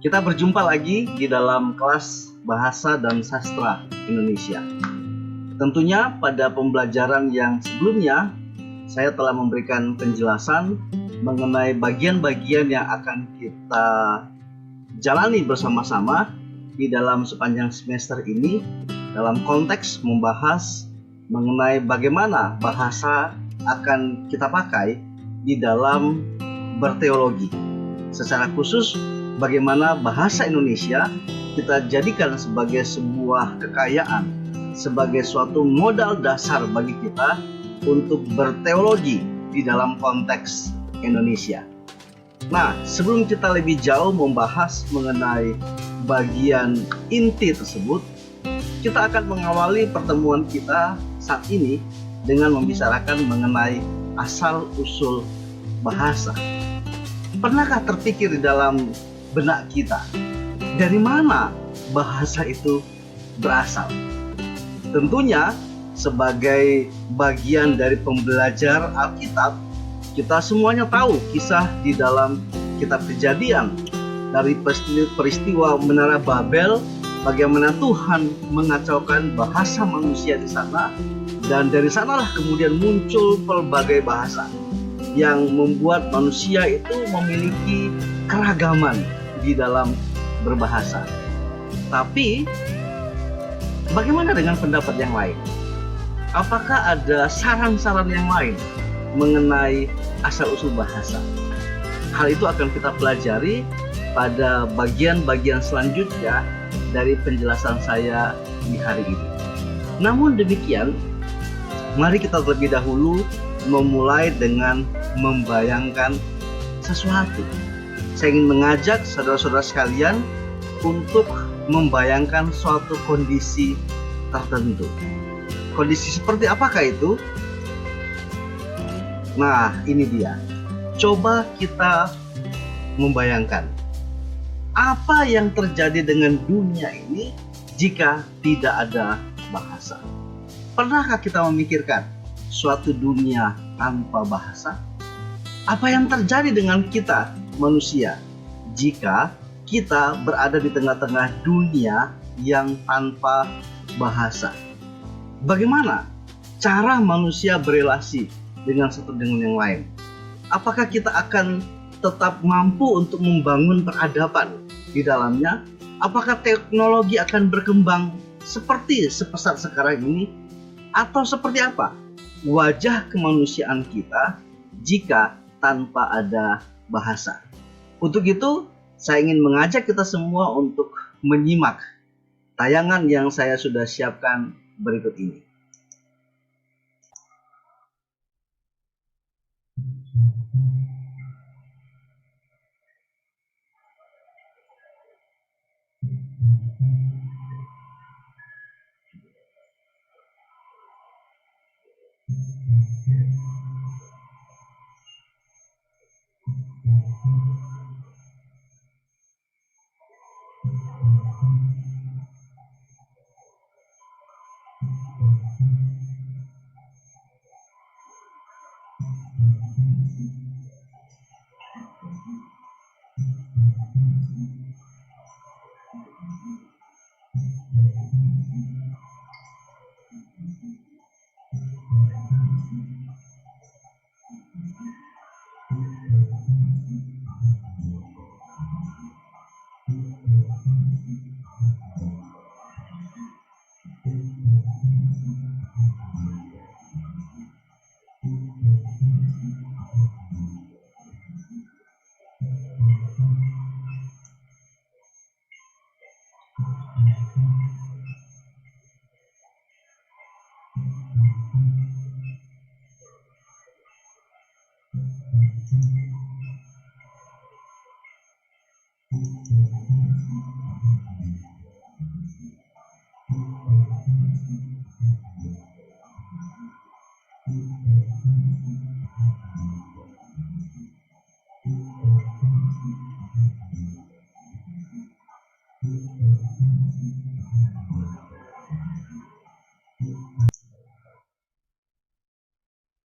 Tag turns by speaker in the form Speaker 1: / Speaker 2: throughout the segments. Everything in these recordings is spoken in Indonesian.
Speaker 1: Kita berjumpa lagi di dalam kelas Bahasa dan Sastra Indonesia. Tentunya pada pembelajaran yang sebelumnya, saya telah memberikan penjelasan mengenai bagian-bagian yang akan kita jalani bersama-sama di dalam sepanjang semester ini dalam konteks membahas mengenai bagaimana bahasa akan kita pakai di dalam berteologi. Secara khusus, bagaimana bahasa Indonesia kita jadikan sebagai sebuah kekayaan, sebagai suatu modal dasar bagi kita untuk berteologi di dalam konteks Indonesia. Nah, sebelum kita lebih jauh membahas mengenai bagian inti tersebut, kita akan mengawali pertemuan kita saat ini dengan membicarakan mengenai asal-usul bahasa. Pernahkah terpikir di dalam benak kita, dari mana bahasa itu berasal? Tentunya sebagai bagian dari pembelajar Alkitab, kita semuanya tahu kisah di dalam kitab Kejadian dari peristiwa Menara Babel, bagaimana Tuhan mengacaukan bahasa manusia di sana, dan dari sanalah kemudian muncul pelbagai bahasa yang membuat manusia itu memiliki keragaman di dalam berbahasa. Tapi bagaimana dengan pendapat yang lain? Apakah ada saran-saran yang lain mengenai asal-usul bahasa? Hal itu akan kita pelajari pada bagian-bagian selanjutnya dari penjelasan saya di hari ini. Namun demikian, mari kita terlebih dahulu memulai dengan membayangkan sesuatu. Saya ingin mengajak saudara-saudara sekalian untuk membayangkan suatu kondisi tertentu. Kondisi seperti apakah itu? Nah, ini dia. Coba kita membayangkan apa yang terjadi dengan dunia ini jika tidak ada bahasa. Pernahkah kita memikirkan suatu dunia tanpa bahasa? Apa yang terjadi dengan kita manusia jika kita berada di tengah-tengah dunia yang tanpa bahasa? Bagaimana cara manusia berelasi dengan satu dengan yang lain? Apakah kita akan tetap mampu untuk membangun peradaban di dalamnya? Apakah teknologi akan berkembang seperti sepesat sekarang ini? Atau seperti apa wajah kemanusiaan kita jika tanpa ada bahasa? Untuk itu, saya ingin mengajak kita semua untuk menyimak tayangan yang saya sudah siapkan berikut ini.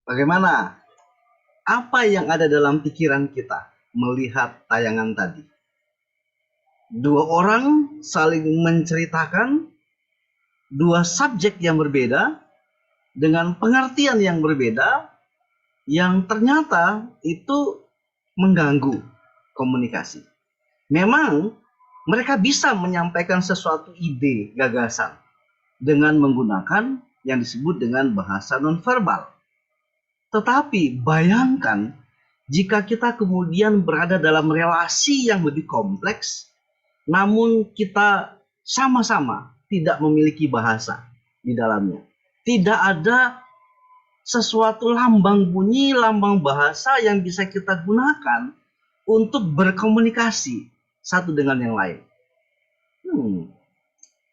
Speaker 1: Bagaimana? Apa yang ada dalam pikiran kita melihat tayangan tadi. Dua orang saling menceritakan dua subjek yang berbeda dengan pengertian yang berbeda yang ternyata itu mengganggu komunikasi. Memang mereka bisa menyampaikan sesuatu ide, gagasan dengan menggunakan yang disebut dengan bahasa nonverbal. Tetapi bayangkan jika kita kemudian berada dalam relasi yang lebih kompleks, namun kita sama-sama tidak memiliki bahasa di dalamnya. Tidak ada sesuatu lambang bunyi, lambang bahasa yang bisa kita gunakan untuk berkomunikasi satu dengan yang lain.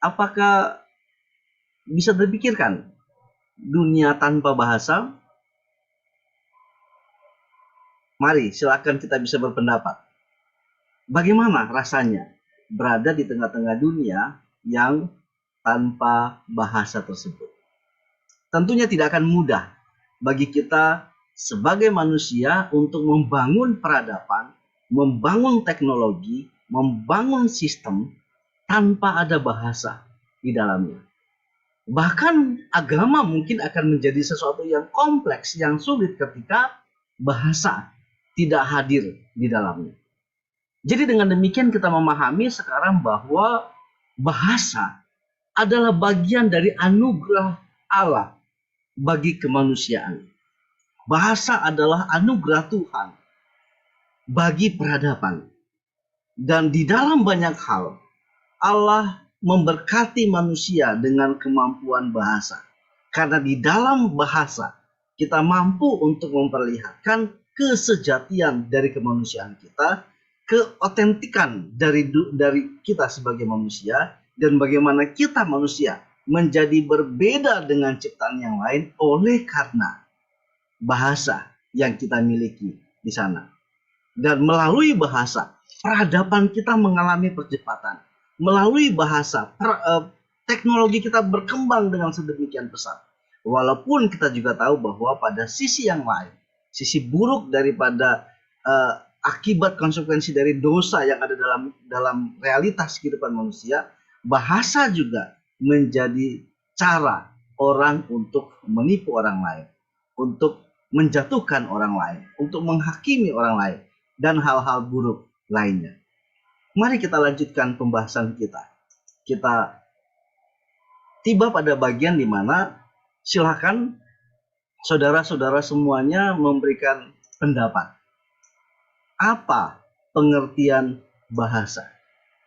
Speaker 1: Apakah bisa terpikirkan dunia tanpa bahasa? Mari silakan kita bisa berpendapat. Bagaimana rasanya berada di tengah-tengah dunia yang tanpa bahasa tersebut? Tentunya tidak akan mudah bagi kita sebagai manusia untuk membangun peradaban, membangun teknologi, membangun sistem tanpa ada bahasa di dalamnya. Bahkan agama mungkin akan menjadi sesuatu yang kompleks, yang sulit ketika bahasa tidak hadir di dalamnya. Jadi dengan demikian kita memahami sekarang bahwa bahasa adalah bagian dari anugerah Allah bagi kemanusiaan. Bahasa adalah anugerah Tuhan bagi peradaban. Dan di dalam banyak hal, Allah memberkati manusia dengan kemampuan bahasa. Karena di dalam bahasa, kita mampu untuk memperlihatkan kesejatian dari kemanusiaan kita, keotentikan dari kita sebagai manusia, dan bagaimana kita manusia menjadi berbeda dengan ciptaan yang lain oleh karena bahasa yang kita miliki di sana. Dan melalui bahasa, peradaban kita mengalami percepatan. Melalui bahasa, teknologi kita berkembang dengan sedemikian pesat. Walaupun kita juga tahu bahwa pada sisi yang lain, sisi buruk daripada akibat konsekuensi dari dosa yang ada dalam realitas kehidupan manusia, bahasa juga menjadi cara orang untuk menipu orang lain, untuk menjatuhkan orang lain, untuk menghakimi orang lain, dan hal-hal buruk lainnya. Mari kita lanjutkan pembahasan kita. Kita tiba pada bagian di mana silakan saudara-saudara semuanya memberikan pendapat. Apa pengertian bahasa?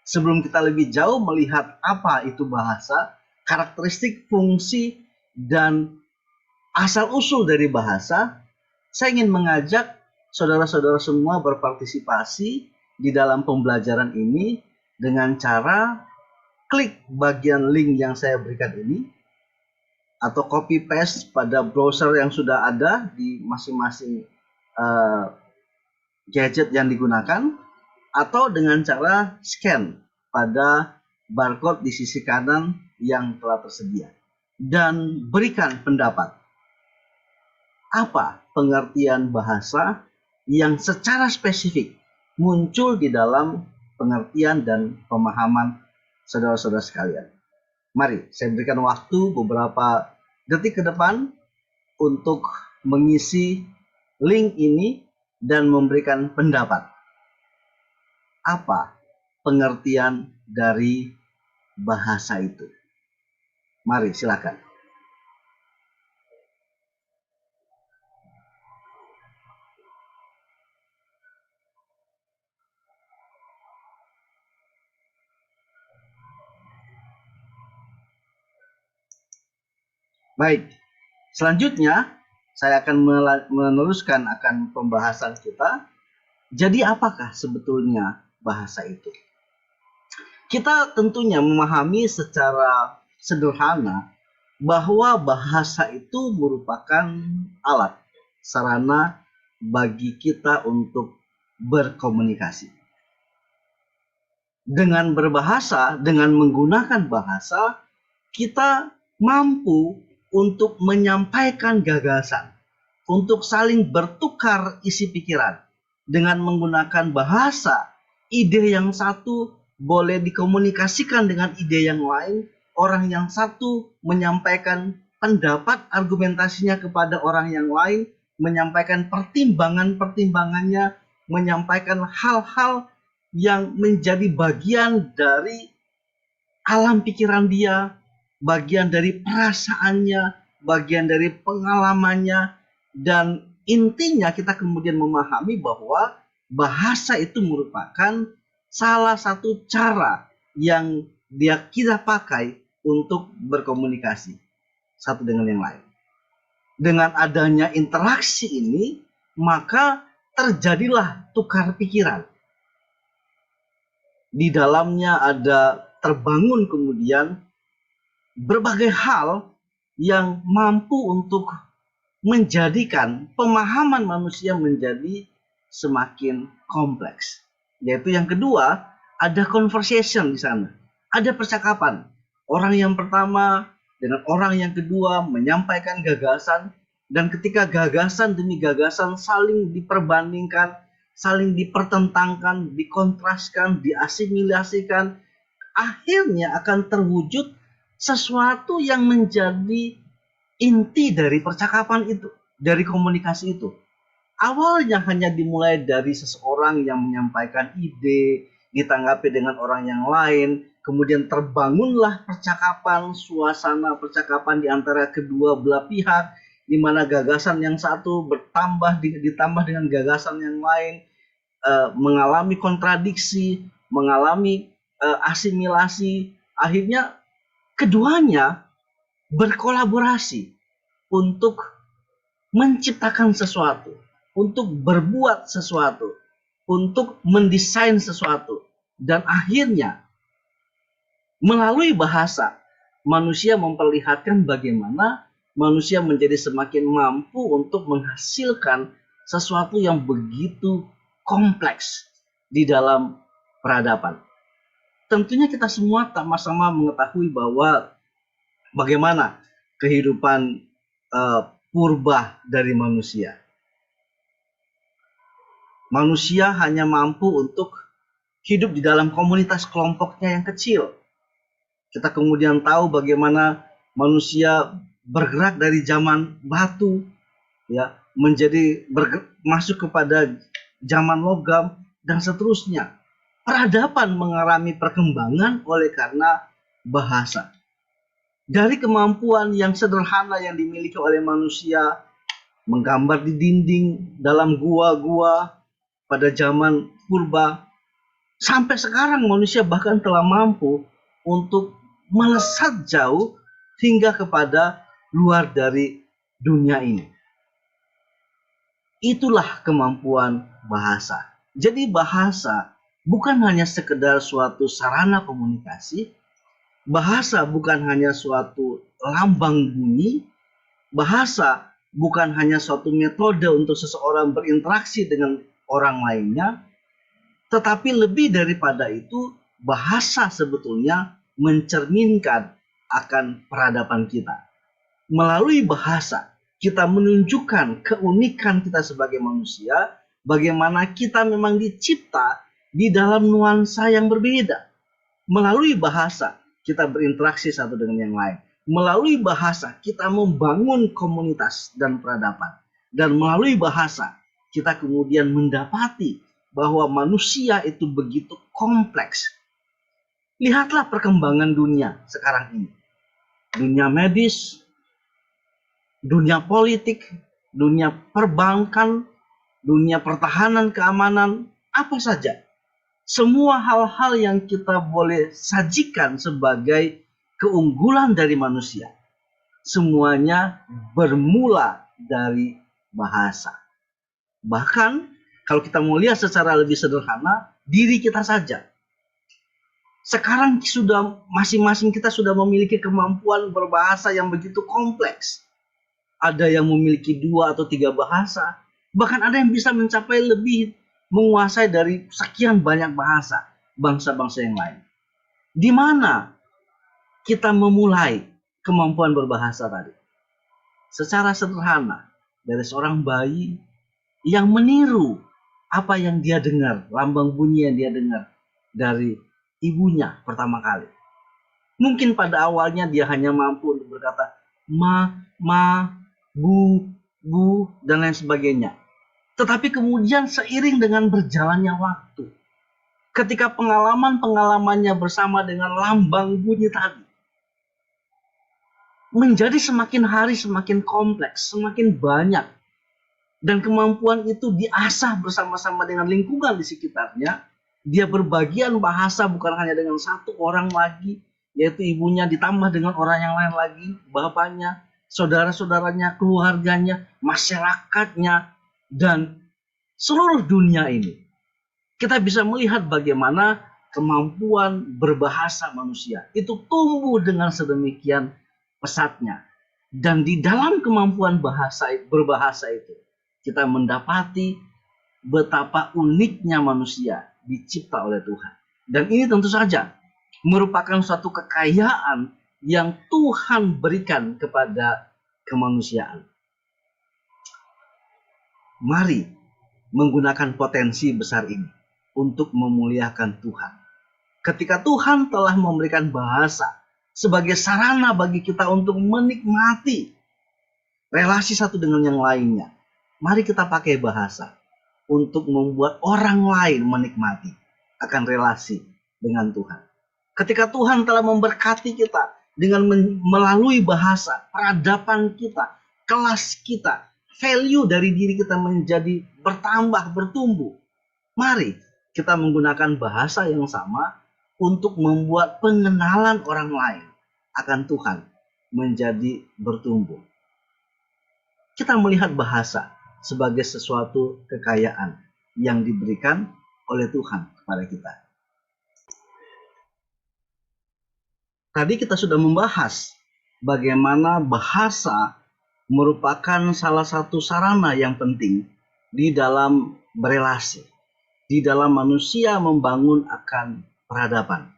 Speaker 1: Sebelum kita lebih jauh melihat apa itu bahasa, karakteristik, fungsi, dan asal-usul dari bahasa, saya ingin mengajak saudara-saudara semua berpartisipasi di dalam pembelajaran ini dengan cara klik bagian link yang saya berikan ini, atau copy paste pada browser yang sudah ada di masing-masing gadget yang digunakan, atau dengan cara scan pada barcode di sisi kanan yang telah tersedia, dan berikan pendapat. Apa pengertian bahasa yang secara spesifik muncul di dalam pengertian dan pemahaman saudara-saudara sekalian? Mari saya berikan waktu beberapa detik ke depan untuk mengisi link ini dan memberikan pendapat. Apa pengertian dari bahasa itu? Mari silakan. Baik, selanjutnya saya akan meneruskan akan pembahasan kita. Jadi apakah sebetulnya bahasa itu? Kita tentunya memahami secara sederhana bahwa bahasa itu merupakan alat, sarana bagi kita untuk berkomunikasi. Dengan berbahasa, dengan menggunakan bahasa, kita mampu untuk menyampaikan gagasan, untuk saling bertukar isi pikiran, dengan menggunakan bahasa, ide yang satu boleh dikomunikasikan dengan ide yang lain. Orang yang satu menyampaikan pendapat argumentasinya kepada orang yang lain, menyampaikan pertimbangan-pertimbangannya, menyampaikan hal-hal yang menjadi bagian dari alam pikiran dia, bagian dari perasaannya, bagian dari pengalamannya, dan intinya kita kemudian memahami bahwa bahasa itu merupakan salah satu cara yang kita pakai untuk berkomunikasi satu dengan yang lain. Dengan adanya interaksi ini, maka terjadilah tukar pikiran. Di dalamnya ada terbangun kemudian berbagai hal yang mampu untuk menjadikan pemahaman manusia menjadi semakin kompleks. Yaitu yang kedua, ada conversation di sana. Ada percakapan. Orang yang pertama dengan orang yang kedua menyampaikan gagasan, dan ketika gagasan demi gagasan saling diperbandingkan, saling dipertentangkan, dikontraskan, diasimilasikan, akhirnya akan terwujud sesuatu yang menjadi inti dari percakapan itu, dari komunikasi itu. Awalnya hanya dimulai dari seseorang yang menyampaikan ide, ditanggapi dengan orang yang lain, kemudian terbangunlah percakapan, suasana percakapan di antara kedua belah pihak, di mana gagasan yang satu ditambah dengan gagasan yang lain, mengalami kontradiksi, mengalami asimilasi, akhirnya keduanya berkolaborasi untuk menciptakan sesuatu, untuk berbuat sesuatu, untuk mendesain sesuatu, dan akhirnya melalui bahasa manusia memperlihatkan bagaimana manusia menjadi semakin mampu untuk menghasilkan sesuatu yang begitu kompleks di dalam peradaban. Tentunya kita semua sama-sama mengetahui bahwa bagaimana kehidupan purba dari manusia. Manusia hanya mampu untuk hidup di dalam komunitas kelompoknya yang kecil. Kita kemudian tahu bagaimana manusia bergerak dari zaman batu, ya, masuk kepada zaman logam dan seterusnya. Peradaban mengalami perkembangan oleh karena bahasa. Dari kemampuan yang sederhana yang dimiliki oleh manusia, menggambar di dinding dalam gua-gua pada zaman purba, sampai sekarang manusia bahkan telah mampu untuk melesat jauh hingga kepada luar dari dunia ini. Itulah kemampuan bahasa. Jadi bahasa bukan hanya sekedar suatu sarana komunikasi, bahasa bukan hanya suatu lambang bunyi, bahasa bukan hanya suatu metode untuk seseorang berinteraksi dengan orang lainnya, tetapi lebih daripada itu, bahasa sebetulnya mencerminkan akan peradaban kita. Melalui bahasa, kita menunjukkan keunikan kita sebagai manusia, bagaimana kita memang dicipta di dalam nuansa yang berbeda. Melalui bahasa, kita berinteraksi satu dengan yang lain. Melalui bahasa, kita membangun komunitas dan peradaban. Dan melalui bahasa, kita kemudian mendapati bahwa manusia itu begitu kompleks. Lihatlah perkembangan dunia sekarang ini. Dunia medis, dunia politik, dunia perbankan, dunia pertahanan keamanan, apa saja. Semua hal-hal yang kita boleh sajikan sebagai keunggulan dari manusia, semuanya bermula dari bahasa. Bahkan kalau kita mau lihat secara lebih sederhana, diri kita saja. Sekarang masing-masing kita sudah memiliki kemampuan berbahasa yang begitu kompleks. Ada yang memiliki 2 atau 3 bahasa, bahkan ada yang bisa mencapai lebih, menguasai dari sekian banyak bahasa bangsa-bangsa yang lain. Di mana kita memulai kemampuan berbahasa tadi? Secara sederhana, dari seorang bayi yang meniru apa yang dia dengar, lambang bunyi yang dia dengar dari ibunya pertama kali. Mungkin pada awalnya dia hanya mampu untuk berkata ma, bu, dan lain sebagainya. Tetapi kemudian seiring dengan berjalannya waktu, ketika pengalaman-pengalamannya bersama dengan lambang bunyi tadi, menjadi semakin hari semakin kompleks, semakin banyak. Dan kemampuan itu diasah bersama-sama dengan lingkungan di sekitarnya. Dia berbagian bahasa bukan hanya dengan satu orang lagi, yaitu ibunya, ditambah dengan orang yang lain lagi, bapaknya, saudara-saudaranya, keluarganya, masyarakatnya, dan seluruh dunia ini. Kita bisa melihat bagaimana kemampuan berbahasa manusia itu tumbuh dengan sedemikian pesatnya. Dan di dalam kemampuan berbahasa itu, kita mendapati betapa uniknya manusia dicipta oleh Tuhan. Dan ini tentu saja merupakan suatu kekayaan yang Tuhan berikan kepada kemanusiaan. Mari menggunakan potensi besar ini untuk memuliakan Tuhan. Ketika Tuhan telah memberikan bahasa sebagai sarana bagi kita untuk menikmati relasi satu dengan yang lainnya, mari kita pakai bahasa untuk membuat orang lain menikmati akan relasi dengan Tuhan. Ketika Tuhan telah memberkati kita dengan melalui bahasa, peradaban kita, kelas kita, value dari diri kita menjadi bertambah, bertumbuh. Mari kita menggunakan bahasa yang sama untuk membuat pengenalan orang lain akan Tuhan menjadi bertumbuh. Kita melihat bahasa sebagai sesuatu kekayaan yang diberikan oleh Tuhan kepada kita. Tadi kita sudah membahas bagaimana bahasa merupakan salah satu sarana yang penting di dalam berelasi, di dalam manusia membangun akan peradaban.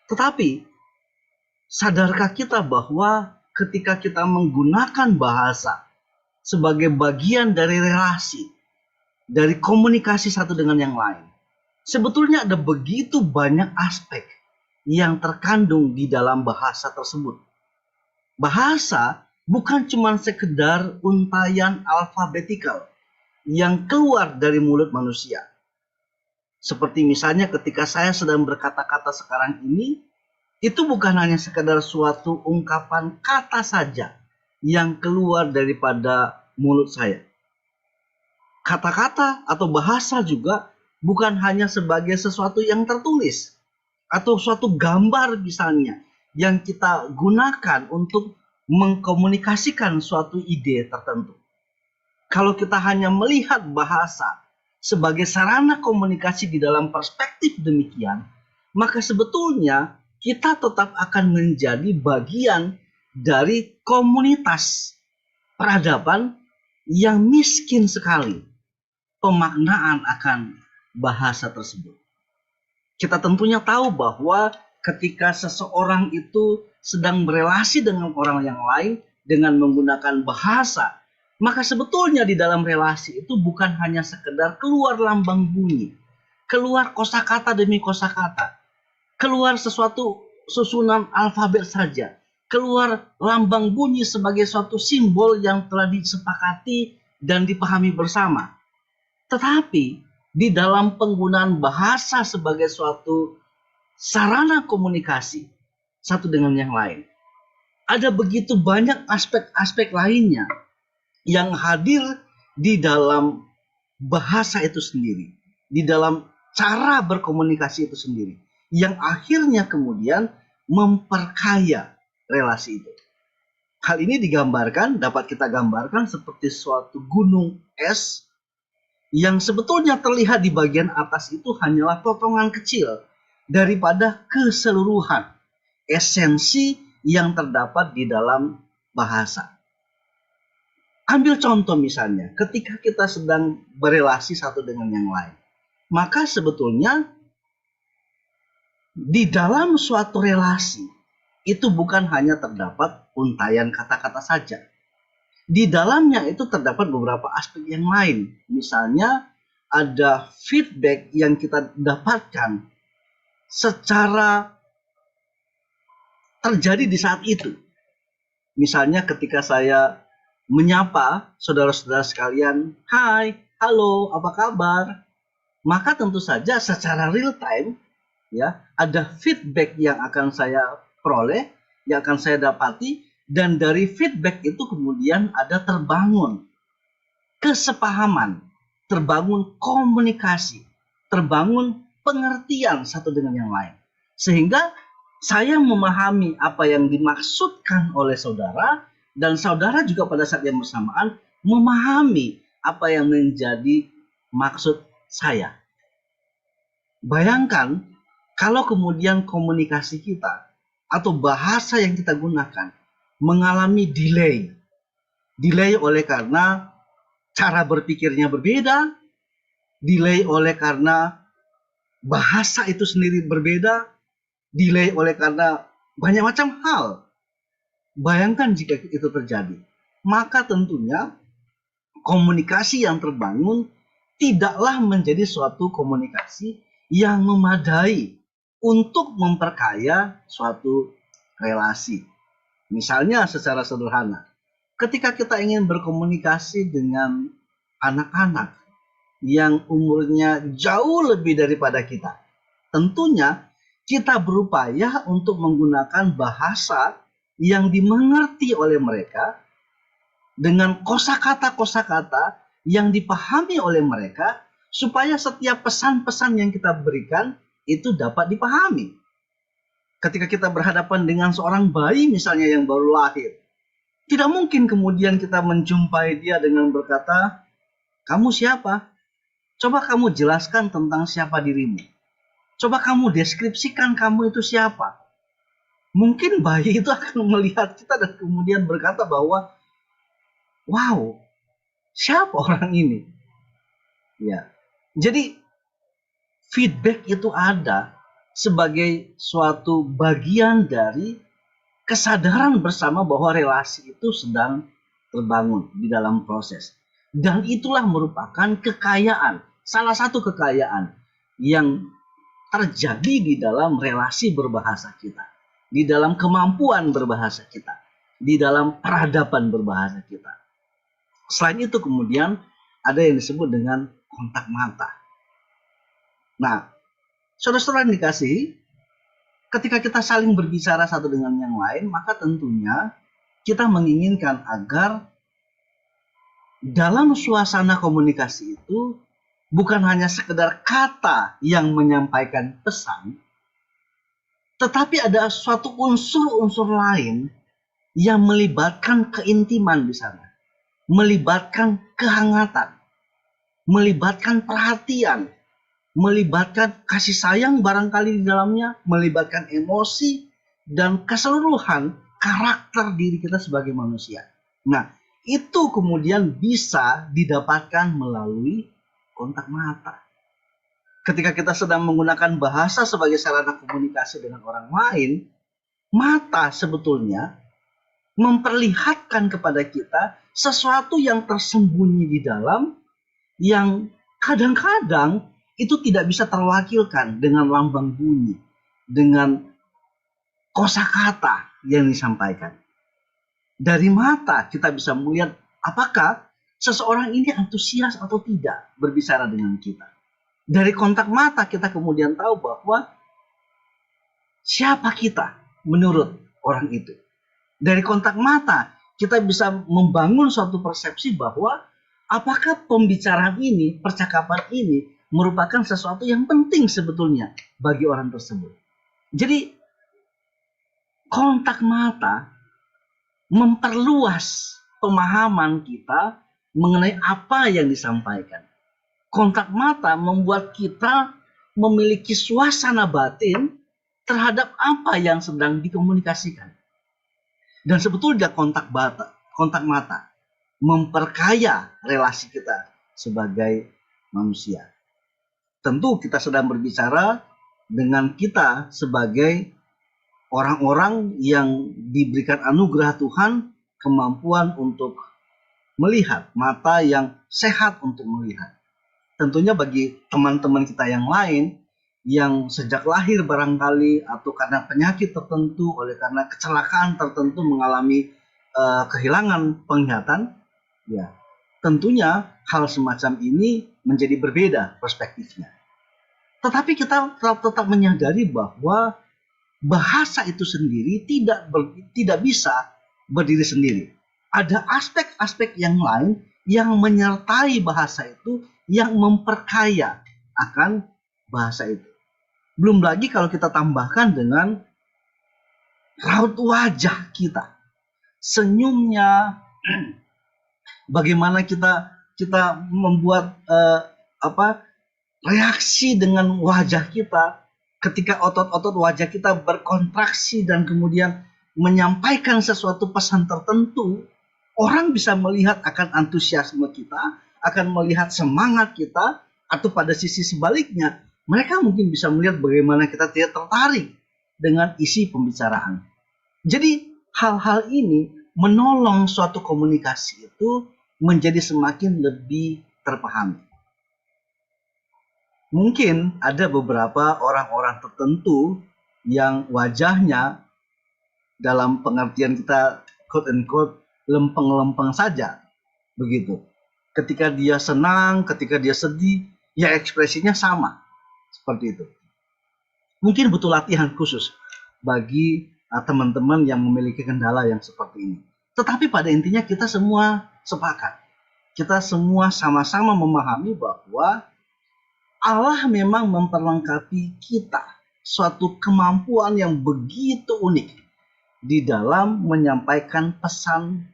Speaker 1: Tetapi, sadarkah kita bahwa ketika kita menggunakan bahasa sebagai bagian dari relasi, dari komunikasi satu dengan yang lain, sebetulnya ada begitu banyak aspek yang terkandung di dalam bahasa tersebut. Bahasa bukan cuma sekedar untayan alfabetikal yang keluar dari mulut manusia. Seperti misalnya ketika saya sedang berkata-kata sekarang ini, itu bukan hanya sekedar suatu ungkapan kata saja yang keluar daripada mulut saya. Kata-kata atau bahasa juga bukan hanya sebagai sesuatu yang tertulis atau suatu gambar misalnya yang kita gunakan untuk mengkomunikasikan suatu ide tertentu. Kalau kita hanya melihat bahasa sebagai sarana komunikasi di dalam perspektif demikian, maka sebetulnya kita tetap akan menjadi bagian dari komunitas peradaban yang miskin sekali pemaknaan akan bahasa tersebut. Kita tentunya tahu bahwa ketika seseorang itu sedang berelasi dengan orang yang lain dengan menggunakan bahasa, maka sebetulnya di dalam relasi itu bukan hanya sekedar keluar lambang bunyi, keluar kosakata demi kosakata, keluar sesuatu susunan alfabet saja, keluar lambang bunyi sebagai suatu simbol yang telah disepakati dan dipahami bersama. Tetapi di dalam penggunaan bahasa sebagai suatu sarana komunikasi satu dengan yang lain, ada begitu banyak aspek-aspek lainnya yang hadir di dalam bahasa itu sendiri, di dalam cara berkomunikasi itu sendiri, yang akhirnya kemudian memperkaya relasi itu. Hal ini dapat kita gambarkan seperti suatu gunung es yang sebetulnya terlihat di bagian atas itu hanyalah potongan kecil daripada keseluruhan esensi yang terdapat di dalam bahasa. Ambil contoh misalnya, ketika kita sedang berelasi satu dengan yang lain, maka sebetulnya di dalam suatu relasi itu bukan hanya terdapat untayan kata-kata saja. Di dalamnya itu terdapat beberapa aspek yang lain. Misalnya ada feedback yang kita dapatkan secara terjadi di saat itu. Misalnya ketika saya menyapa saudara-saudara sekalian, "Hai, halo, apa kabar?" Maka tentu saja secara real time ya, ada feedback yang akan saya peroleh, yang akan saya dapati, dan dari feedback itu kemudian ada terbangun kesepahaman, terbangun komunikasi, terbangun pengertian satu dengan yang lain. Sehingga saya memahami apa yang dimaksudkan oleh saudara, dan saudara juga pada saat yang bersamaan memahami apa yang menjadi maksud saya. Bayangkan kalau kemudian komunikasi kita atau bahasa yang kita gunakan mengalami delay. Delay oleh karena cara berpikirnya berbeda, delay oleh karena bahasa itu sendiri berbeda, delay oleh karena banyak macam hal. Bayangkan jika itu terjadi, maka tentunya komunikasi yang terbangun tidaklah menjadi suatu komunikasi yang memadai untuk memperkaya suatu relasi. Misalnya secara sederhana, ketika kita ingin berkomunikasi dengan anak-anak yang umurnya jauh lebih daripada kita, tentunya kita berupaya untuk menggunakan bahasa yang dimengerti oleh mereka dengan kosakata-kosakata yang dipahami oleh mereka, supaya setiap pesan-pesan yang kita berikan itu dapat dipahami. Ketika kita berhadapan dengan seorang bayi misalnya yang baru lahir, tidak mungkin kemudian kita menjumpai dia dengan berkata, "Kamu siapa? Coba kamu jelaskan tentang siapa dirimu. Coba kamu deskripsikan kamu itu siapa." Mungkin bayi itu akan melihat kita dan kemudian berkata bahwa, "Wow, siapa orang ini?" Ya. Jadi feedback itu ada sebagai suatu bagian dari kesadaran bersama bahwa relasi itu sedang terbangun di dalam proses. Dan itulah merupakan kekayaan, salah satu kekayaan yang terjadi di dalam relasi berbahasa kita, di dalam kemampuan berbahasa kita, di dalam peradaban berbahasa kita. Selain itu kemudian ada yang disebut dengan kontak mata. Nah, saudara-saudara yang dikasihi, ketika kita saling berbicara satu dengan yang lain, maka tentunya kita menginginkan agar dalam suasana komunikasi itu bukan hanya sekedar kata yang menyampaikan pesan, tetapi ada suatu unsur-unsur lain yang melibatkan keintiman di sana, melibatkan kehangatan, melibatkan perhatian, melibatkan kasih sayang barangkali di dalamnya, melibatkan emosi dan keseluruhan karakter diri kita sebagai manusia. Nah, itu kemudian bisa didapatkan melalui kontak mata. Ketika kita sedang menggunakan bahasa sebagai sarana komunikasi dengan orang lain, mata sebetulnya memperlihatkan kepada kita sesuatu yang tersembunyi di dalam, yang kadang-kadang itu tidak bisa terwakilkan dengan lambang bunyi, dengan kosakata yang disampaikan. Dari mata kita bisa melihat apakah seseorang ini antusias atau tidak berbicara dengan kita. Dari kontak mata kita kemudian tahu bahwa siapa kita menurut orang itu. Dari kontak mata kita bisa membangun suatu persepsi bahwa apakah pembicaraan ini, percakapan ini merupakan sesuatu yang penting sebetulnya bagi orang tersebut. Jadi kontak mata memperluas pemahaman kita mengenai apa yang disampaikan. Kontak mata membuat kita memiliki suasana batin terhadap apa yang sedang dikomunikasikan. Dan sebetulnya kontak mata memperkaya relasi kita sebagai manusia. Tentu kita sedang berbicara dengan kita sebagai orang-orang yang diberikan anugerah Tuhan kemampuan untuk melihat, mata yang sehat untuk melihat. tentunya bagi teman-teman kita yang lain yang sejak lahir barangkali atau karena penyakit tertentu, oleh karena kecelakaan tertentu mengalami kehilangan penglihatan, ya tentunya hal semacam ini menjadi berbeda perspektifnya. Tetapi kita tetap menyadari bahwa bahasa itu sendiri tidak bisa berdiri sendiri. Ada aspek-aspek yang lain yang menyertai bahasa itu, yang memperkaya akan bahasa itu. Belum lagi kalau kita tambahkan dengan raut wajah kita, senyumnya, bagaimana kita membuat reaksi dengan wajah kita ketika otot-otot wajah kita berkontraksi dan kemudian menyampaikan sesuatu pesan tertentu. Orang bisa melihat akan antusiasme kita, akan melihat semangat kita, atau pada sisi sebaliknya mereka mungkin bisa melihat bagaimana kita tidak tertarik dengan isi pembicaraan. Jadi hal-hal ini menolong suatu komunikasi itu menjadi semakin lebih terpahami. Mungkin ada beberapa orang-orang tertentu yang wajahnya dalam pengertian kita quote unquote lempeng-lempeng saja, begitu. Ketika dia senang, ketika dia sedih, ya ekspresinya sama. Seperti itu. Mungkin butuh latihan khusus bagi teman-teman yang memiliki kendala yang seperti ini. Tetapi pada intinya kita semua sepakat. Kita semua sama-sama memahami bahwa Allah memang memperlengkapi kita suatu kemampuan yang begitu unik di dalam menyampaikan pesan,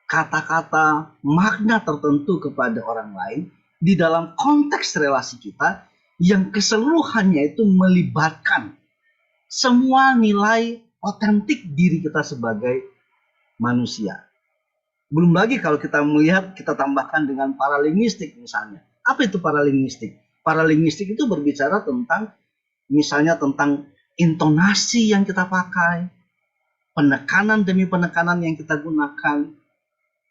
Speaker 1: kata-kata, makna tertentu kepada orang lain di dalam konteks relasi kita yang keseluruhannya itu melibatkan semua nilai otentik diri kita sebagai manusia. Belum lagi kalau kita melihat, kita tambahkan dengan paralinguistik misalnya. Apa itu paralinguistik? Paralinguistik itu berbicara tentang misalnya tentang intonasi yang kita pakai, penekanan demi penekanan yang kita gunakan,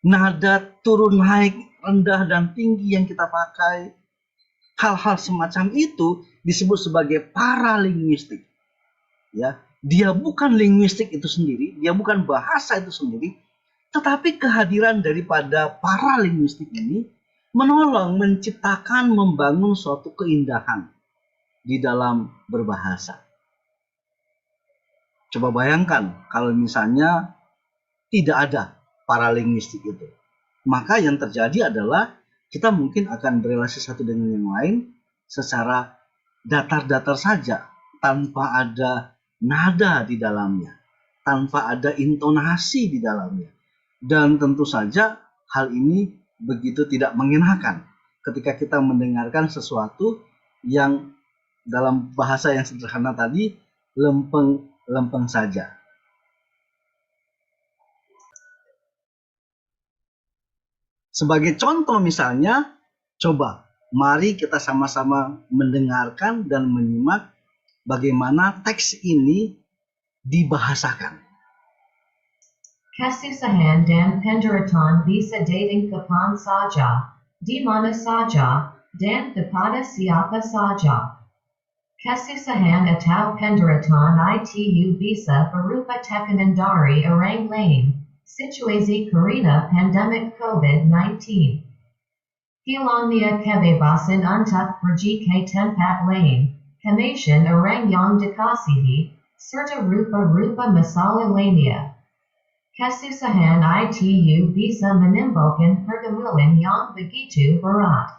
Speaker 1: nada turun naik, rendah dan tinggi yang kita pakai. Hal-hal semacam itu disebut sebagai paralinguistik. Ya, dia bukan linguistik itu sendiri, dia bukan bahasa itu sendiri, tetapi kehadiran daripada paralinguistik ini menolong menciptakan, membangun suatu keindahan di dalam berbahasa. Coba bayangkan kalau misalnya tidak ada paralinguistik itu, maka yang terjadi adalah kita mungkin akan berelasi satu dengan yang lain secara datar-datar saja, tanpa ada nada di dalamnya, tanpa ada intonasi di dalamnya. Dan tentu saja hal ini begitu tidak mengenakan ketika kita mendengarkan sesuatu yang dalam bahasa yang sederhana tadi lempeng-lempeng saja. Sebagai contoh misalnya, coba mari kita sama-sama mendengarkan dan menyimak bagaimana teks ini dibahasakan.
Speaker 2: Kasusahan dan pendaratan bisa dating kapan saja, di mana saja, dan kepada siapa saja. Kasusahan atau pendaratan itu bisa berupa tekanan dari orang lain. Situasi karena pandemic COVID-19. Hilangnya kebebasan untuk pergi ke tempat lain, kematian orang yang dikasihi, serta rupa-rupa masalah lainnya. Kesusahan itu bisa menimbulkan pergumulan yang begitu berat,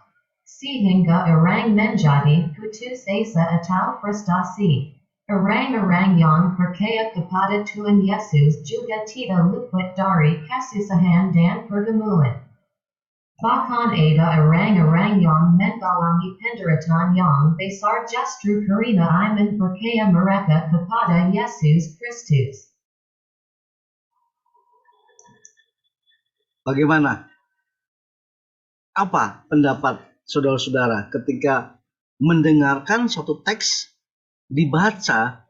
Speaker 2: sehingga orang menjadi putus asa atau frustasi. Orang-orang yang percaya kepada Tuhan Yesus juga tidak luput dari kesusahan dan pergumulan. Bahkan ada orang-orang yang mengalami penderitaan yang besar justru karena iman percaya mereka kepada Yesus Kristus.
Speaker 1: Bagaimana? Apa pendapat saudara-saudara ketika mendengarkan suatu teks dibaca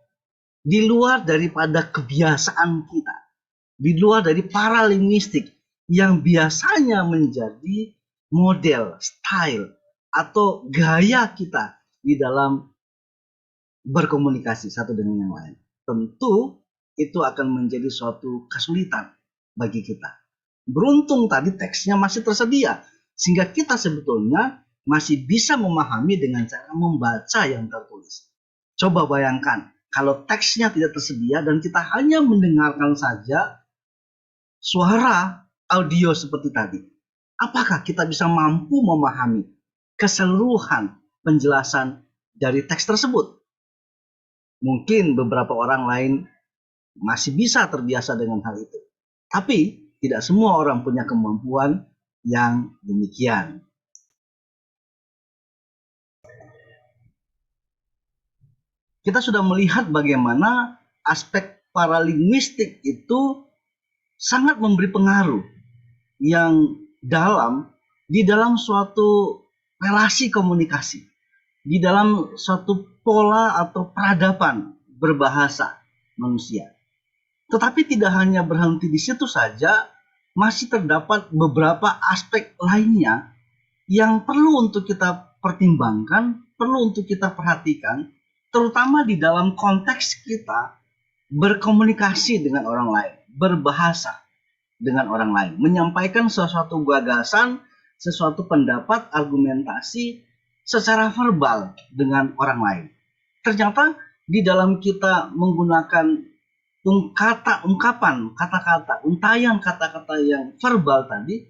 Speaker 1: di luar daripada kebiasaan kita, di luar dari paralinguistik yang biasanya menjadi model, style, atau gaya kita di dalam berkomunikasi satu dengan yang lain. Tentu itu akan menjadi suatu kesulitan bagi kita. Beruntung tadi teksnya masih tersedia, sehingga kita sebetulnya masih bisa memahami dengan cara membaca yang tertulis. Coba bayangkan, kalau teksnya tidak tersedia dan kita hanya mendengarkan saja suara audio seperti tadi, apakah kita bisa mampu memahami keseluruhan penjelasan dari teks tersebut? Mungkin beberapa orang lain masih bisa terbiasa dengan hal itu. Tapi tidak semua orang punya kemampuan yang demikian. Kita sudah melihat bagaimana aspek paralinguistik itu sangat memberi pengaruh yang dalam di dalam suatu relasi komunikasi, di dalam suatu pola atau peradaban berbahasa manusia. Tetapi tidak hanya berhenti di situ saja, masih terdapat beberapa aspek lainnya yang perlu untuk kita pertimbangkan, perlu untuk kita perhatikan, terutama di dalam konteks kita berkomunikasi dengan orang lain, berbahasa dengan orang lain, menyampaikan sesuatu gagasan, sesuatu pendapat, argumentasi secara verbal dengan orang lain. Ternyata di dalam kita menggunakan ungkapan, kata-kata, untayan kata-kata yang verbal tadi,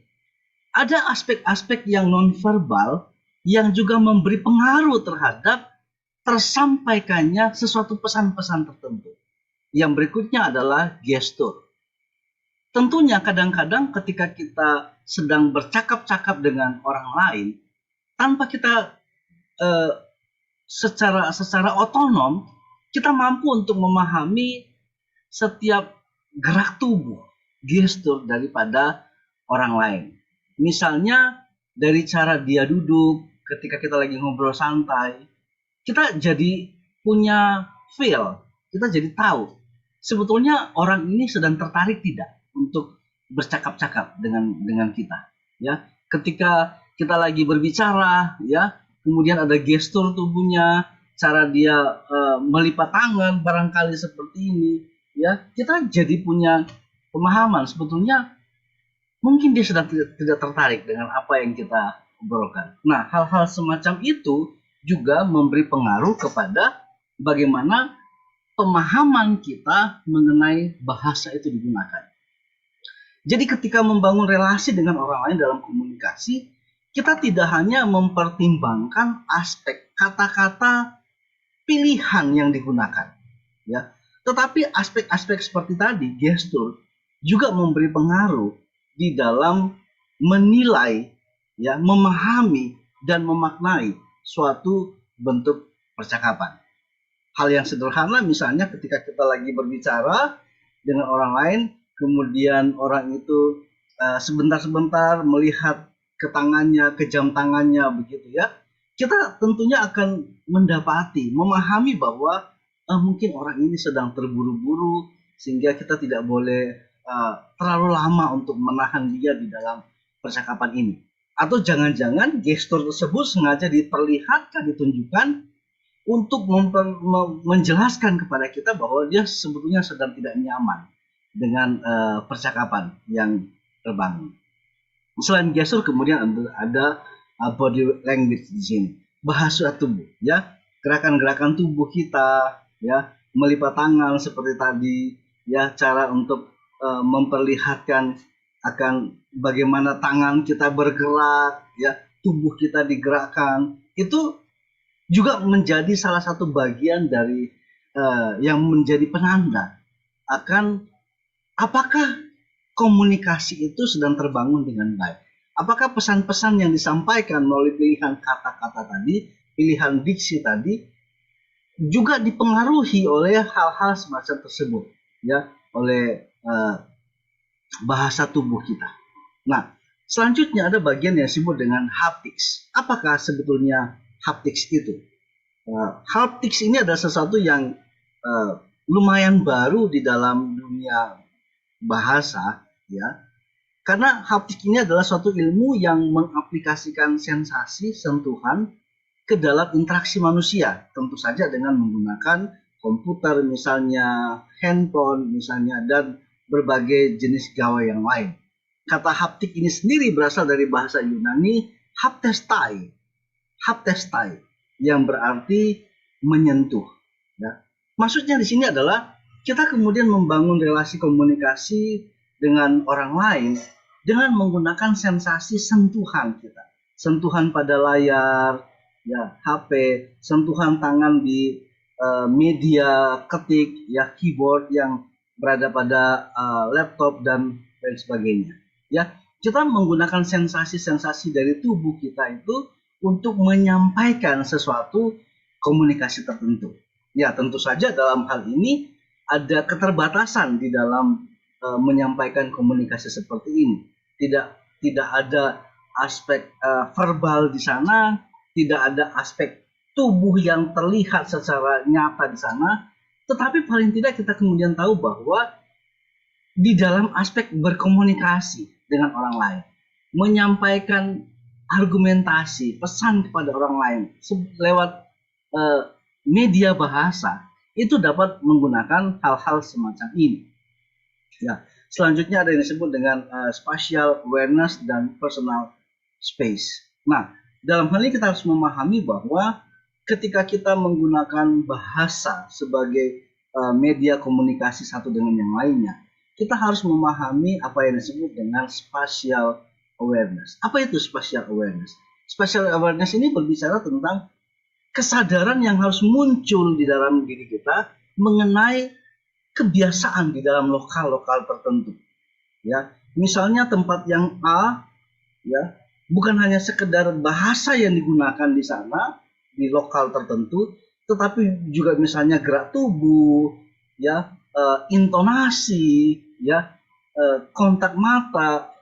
Speaker 1: ada aspek-aspek yang non-verbal yang juga memberi pengaruh terhadap tersampaikannya sesuatu pesan-pesan tertentu. Yang berikutnya adalah gestur. Tentunya kadang-kadang ketika kita sedang bercakap-cakap dengan orang lain, tanpa kita secara otonom, kita mampu untuk memahami setiap gerak tubuh, gestur daripada orang lain. Misalnya dari cara dia duduk ketika kita lagi ngobrol santai, kita jadi punya feel, kita jadi tahu sebetulnya orang ini sedang tertarik tidak untuk bercakap-cakap dengan kita. Ya, ketika kita lagi berbicara, ya, kemudian ada gestur tubuhnya, cara dia melipat tangan barangkali seperti ini. Ya, kita jadi punya pemahaman sebetulnya mungkin dia sedang tidak tertarik dengan apa yang kita obrolkan. Nah, hal-hal semacam itu juga memberi pengaruh kepada bagaimana pemahaman kita mengenai bahasa itu digunakan. Jadi ketika membangun relasi dengan orang lain dalam komunikasi, kita tidak hanya mempertimbangkan aspek kata-kata pilihan yang digunakan, ya. Tetapi aspek-aspek seperti tadi, gestur, juga memberi pengaruh di dalam menilai, ya, memahami dan memaknai suatu bentuk percakapan. Hal yang sederhana misalnya ketika kita lagi berbicara dengan orang lain, kemudian orang itu sebentar-sebentar melihat ke tangannya, ke jam tangannya begitu ya. Kita tentunya akan mendapati, memahami bahwa mungkin orang ini sedang terburu-buru sehingga kita tidak boleh terlalu lama untuk menahan dia di dalam percakapan ini. Atau jangan-jangan gestur tersebut sengaja diperlihatkan, ditunjukkan untuk menjelaskan kepada kita bahwa dia sebetulnya sedang tidak nyaman dengan percakapan yang terbangun. Selain gestur kemudian ada body language di sini, bahasa tubuh, ya, gerakan-gerakan tubuh kita, ya, melipat tangan seperti tadi, ya, cara untuk memperlihatkan akan bagaimana tangan kita bergerak, ya, tubuh kita digerakkan, itu juga menjadi salah satu bagian dari yang menjadi penanda akan apakah komunikasi itu sedang terbangun dengan baik. Apakah pesan-pesan yang disampaikan melalui pilihan kata-kata tadi, pilihan diksi tadi, juga dipengaruhi oleh hal-hal semacam tersebut, ya, oleh bahasa tubuh kita. Nah, selanjutnya ada bagian yang disebut dengan haptics. Apakah sebetulnya haptics itu? Haptics ini adalah sesuatu yang lumayan baru di dalam dunia bahasa, ya. Karena haptik ini adalah suatu ilmu yang mengaplikasikan sensasi, sentuhan ke dalam interaksi manusia. Tentu saja dengan menggunakan komputer misalnya, handphone misalnya, dan berbagai jenis gawai yang lain. Kata haptik ini sendiri berasal dari bahasa Yunani haptestai, haptestai, yang berarti menyentuh. Ya. Maksudnya di sini adalah kita kemudian membangun relasi komunikasi dengan orang lain dengan menggunakan sensasi sentuhan kita, sentuhan pada layar, ya HP, sentuhan tangan di media ketik, ya keyboard yang berada pada laptop dan lain sebagainya. Ya, kita menggunakan sensasi-sensasi dari tubuh kita itu untuk menyampaikan sesuatu komunikasi tertentu. Ya, tentu saja dalam hal ini ada keterbatasan di dalam menyampaikan komunikasi seperti ini. Tidak ada aspek verbal di sana, tidak ada aspek tubuh yang terlihat secara nyata di sana, tetapi paling tidak kita kemudian tahu bahwa di dalam aspek berkomunikasi dengan orang lain, menyampaikan argumentasi, pesan kepada orang lain lewat media bahasa, itu dapat menggunakan hal-hal semacam ini. Ya, selanjutnya ada yang disebut dengan spatial awareness dan personal space. Nah, dalam hal ini kita harus memahami bahwa ketika kita menggunakan bahasa sebagai media komunikasi satu dengan yang lainnya, kita harus memahami apa yang disebut dengan spatial awareness. Apa itu spatial awareness? Spatial awareness ini berbicara tentang kesadaran yang harus muncul di dalam diri kita mengenai kebiasaan di dalam lokal-lokal tertentu. Ya, misalnya tempat yang A, ya, bukan hanya sekedar bahasa yang digunakan di sana di lokal tertentu, tetapi juga misalnya gerak tubuh, ya, intonasi, ya, kontak mata,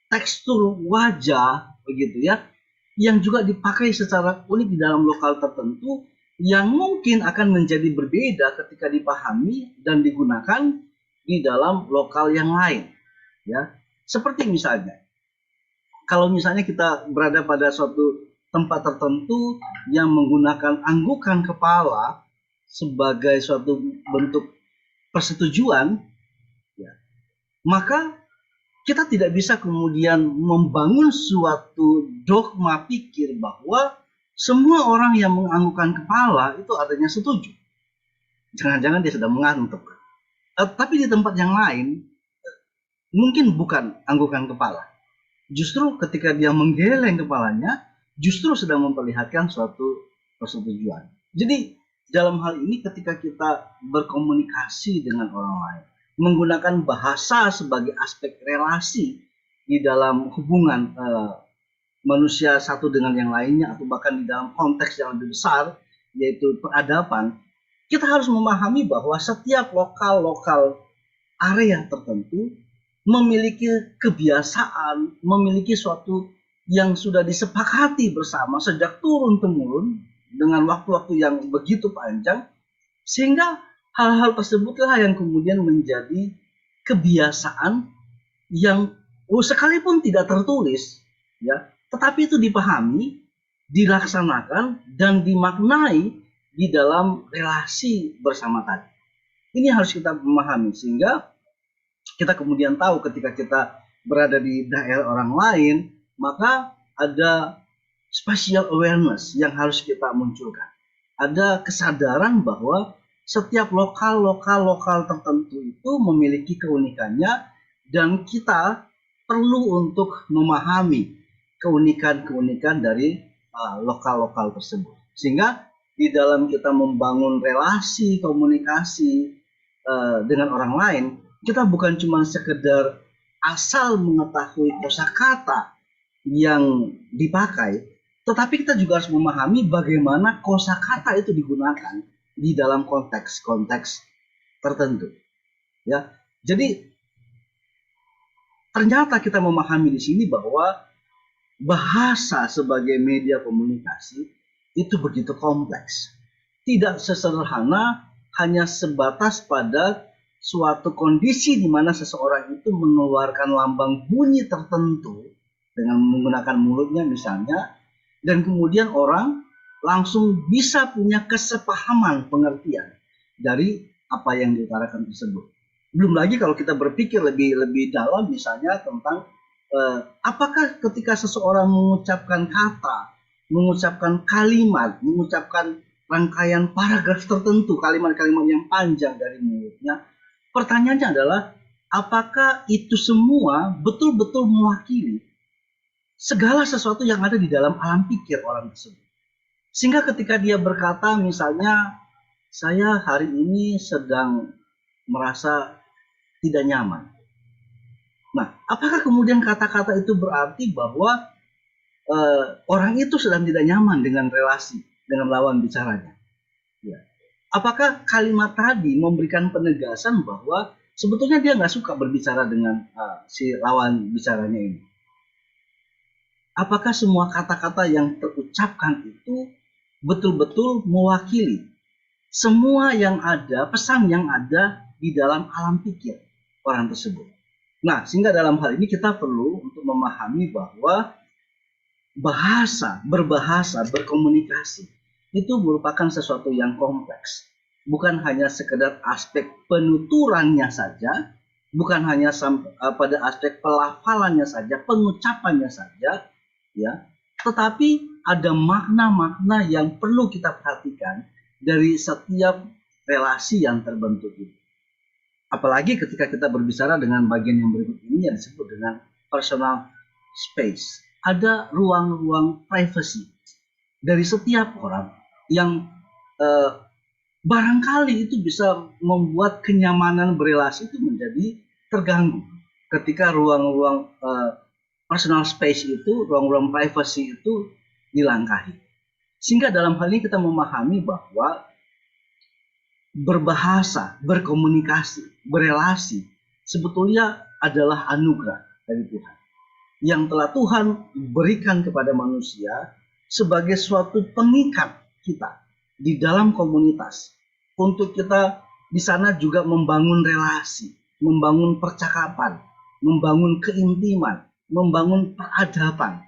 Speaker 1: tekstur wajah, begitu ya, yang juga dipakai secara unik di dalam lokal tertentu, yang mungkin akan menjadi berbeda ketika dipahami dan digunakan di dalam lokal yang lain. Ya, seperti misalnya, kalau misalnya kita berada pada suatu tempat tertentu yang menggunakan anggukan kepala sebagai suatu bentuk persetujuan, ya, maka kita tidak bisa kemudian membangun suatu dogma pikir bahwa semua orang yang menganggukkan kepala itu adanya setuju. Jangan-jangan dia sedang mengantuk. Tapi di tempat yang lain, mungkin bukan anggukan kepala. Justru ketika dia menggeleng kepalanya, justru sedang memperlihatkan suatu persetujuan. Jadi dalam hal ini ketika kita berkomunikasi dengan orang lain, menggunakan bahasa sebagai aspek relasi di dalam hubungan manusia satu dengan yang lainnya, atau bahkan di dalam konteks yang lebih besar, yaitu peradaban, kita harus memahami bahwa setiap lokal area tertentu memiliki kebiasaan, memiliki suatu yang sudah disepakati bersama sejak turun-temurun dengan waktu-waktu yang begitu panjang, sehingga hal-hal tersebutlah yang kemudian menjadi kebiasaan yang sekalipun tidak tertulis, ya, tetapi itu dipahami, dilaksanakan, dan dimaknai di dalam relasi bersama tadi. Ini harus kita memahami, sehingga kita kemudian tahu ketika kita berada di daerah orang lain, maka ada spatial awareness yang harus kita munculkan. Ada kesadaran bahwa setiap lokal tertentu itu memiliki keunikannya, dan kita perlu untuk memahami keunikan-keunikan dari lokal tersebut. Sehingga di dalam kita membangun relasi komunikasi dengan orang lain, kita bukan cuma sekedar asal mengetahui kosakata yang dipakai, tetapi kita juga harus memahami bagaimana kosakata itu digunakan di dalam konteks-konteks tertentu. Ya, jadi ternyata kita memahami di sini bahwa bahasa sebagai media komunikasi itu begitu kompleks. Tidak sesederhana hanya sebatas pada suatu kondisi di mana seseorang itu mengeluarkan lambang bunyi tertentu dengan menggunakan mulutnya misalnya, dan kemudian orang langsung bisa punya kesepahaman pengertian dari apa yang diutarakan tersebut. Belum lagi kalau kita berpikir lebih dalam misalnya tentang apakah ketika seseorang mengucapkan kata, mengucapkan kalimat, mengucapkan rangkaian paragraf tertentu, kalimat-kalimat yang panjang dari mulutnya, pertanyaannya adalah apakah itu semua betul-betul mewakili segala sesuatu yang ada di dalam alam pikir orang tersebut. Sehingga ketika dia berkata misalnya, saya hari ini sedang merasa tidak nyaman. Nah, apakah kemudian kata-kata itu berarti bahwa orang itu sedang tidak nyaman dengan relasi, dengan lawan bicaranya? Ya. Apakah kalimat tadi memberikan penegasan bahwa sebetulnya dia nggak suka berbicara dengan si lawan bicaranya ini? Apakah semua kata-kata yang terucapkan itu betul-betul mewakili semua yang ada, pesan yang ada di dalam alam pikir orang tersebut? Nah, sehingga dalam hal ini kita perlu untuk memahami bahwa berbahasa, berkomunikasi itu merupakan sesuatu yang kompleks. Bukan hanya sekedar aspek penuturannya saja, bukan hanya pada aspek pelafalannya saja, pengucapannya saja, ya, tetapi ada makna-makna yang perlu kita perhatikan dari setiap relasi yang terbentuk itu. Apalagi ketika kita berbicara dengan bagian yang berikut ini yang disebut dengan personal space. Ada ruang-ruang privacy dari setiap orang yang barangkali itu bisa membuat kenyamanan berelasi itu menjadi terganggu ketika ruang-ruang personal space itu, ruang-ruang privacy itu dilangkahi. Sehingga dalam hal ini kita memahami bahwa berbahasa, berkomunikasi, berelasi sebetulnya adalah anugerah dari Tuhan yang telah Tuhan berikan kepada manusia sebagai suatu pengikat kita di dalam komunitas, untuk kita di sana juga membangun relasi, membangun percakapan, membangun keintiman, membangun peradaban.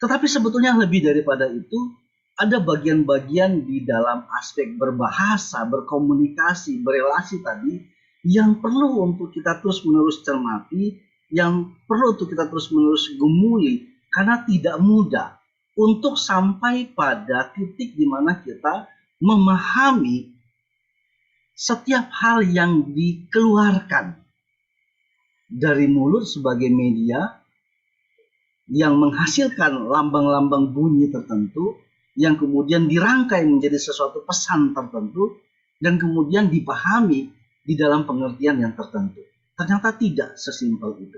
Speaker 1: Tetapi sebetulnya lebih daripada itu, ada bagian-bagian di dalam aspek berbahasa, berkomunikasi, berelasi tadi yang perlu untuk kita terus-menerus cermati, yang perlu untuk kita terus-menerus gumuli, karena tidak mudah untuk sampai pada titik di mana kita memahami setiap hal yang dikeluarkan dari mulut sebagai media yang menghasilkan lambang-lambang bunyi tertentu, yang kemudian dirangkai menjadi sesuatu pesan tertentu, dan kemudian dipahami di dalam pengertian yang tertentu. Ternyata tidak sesimpel itu.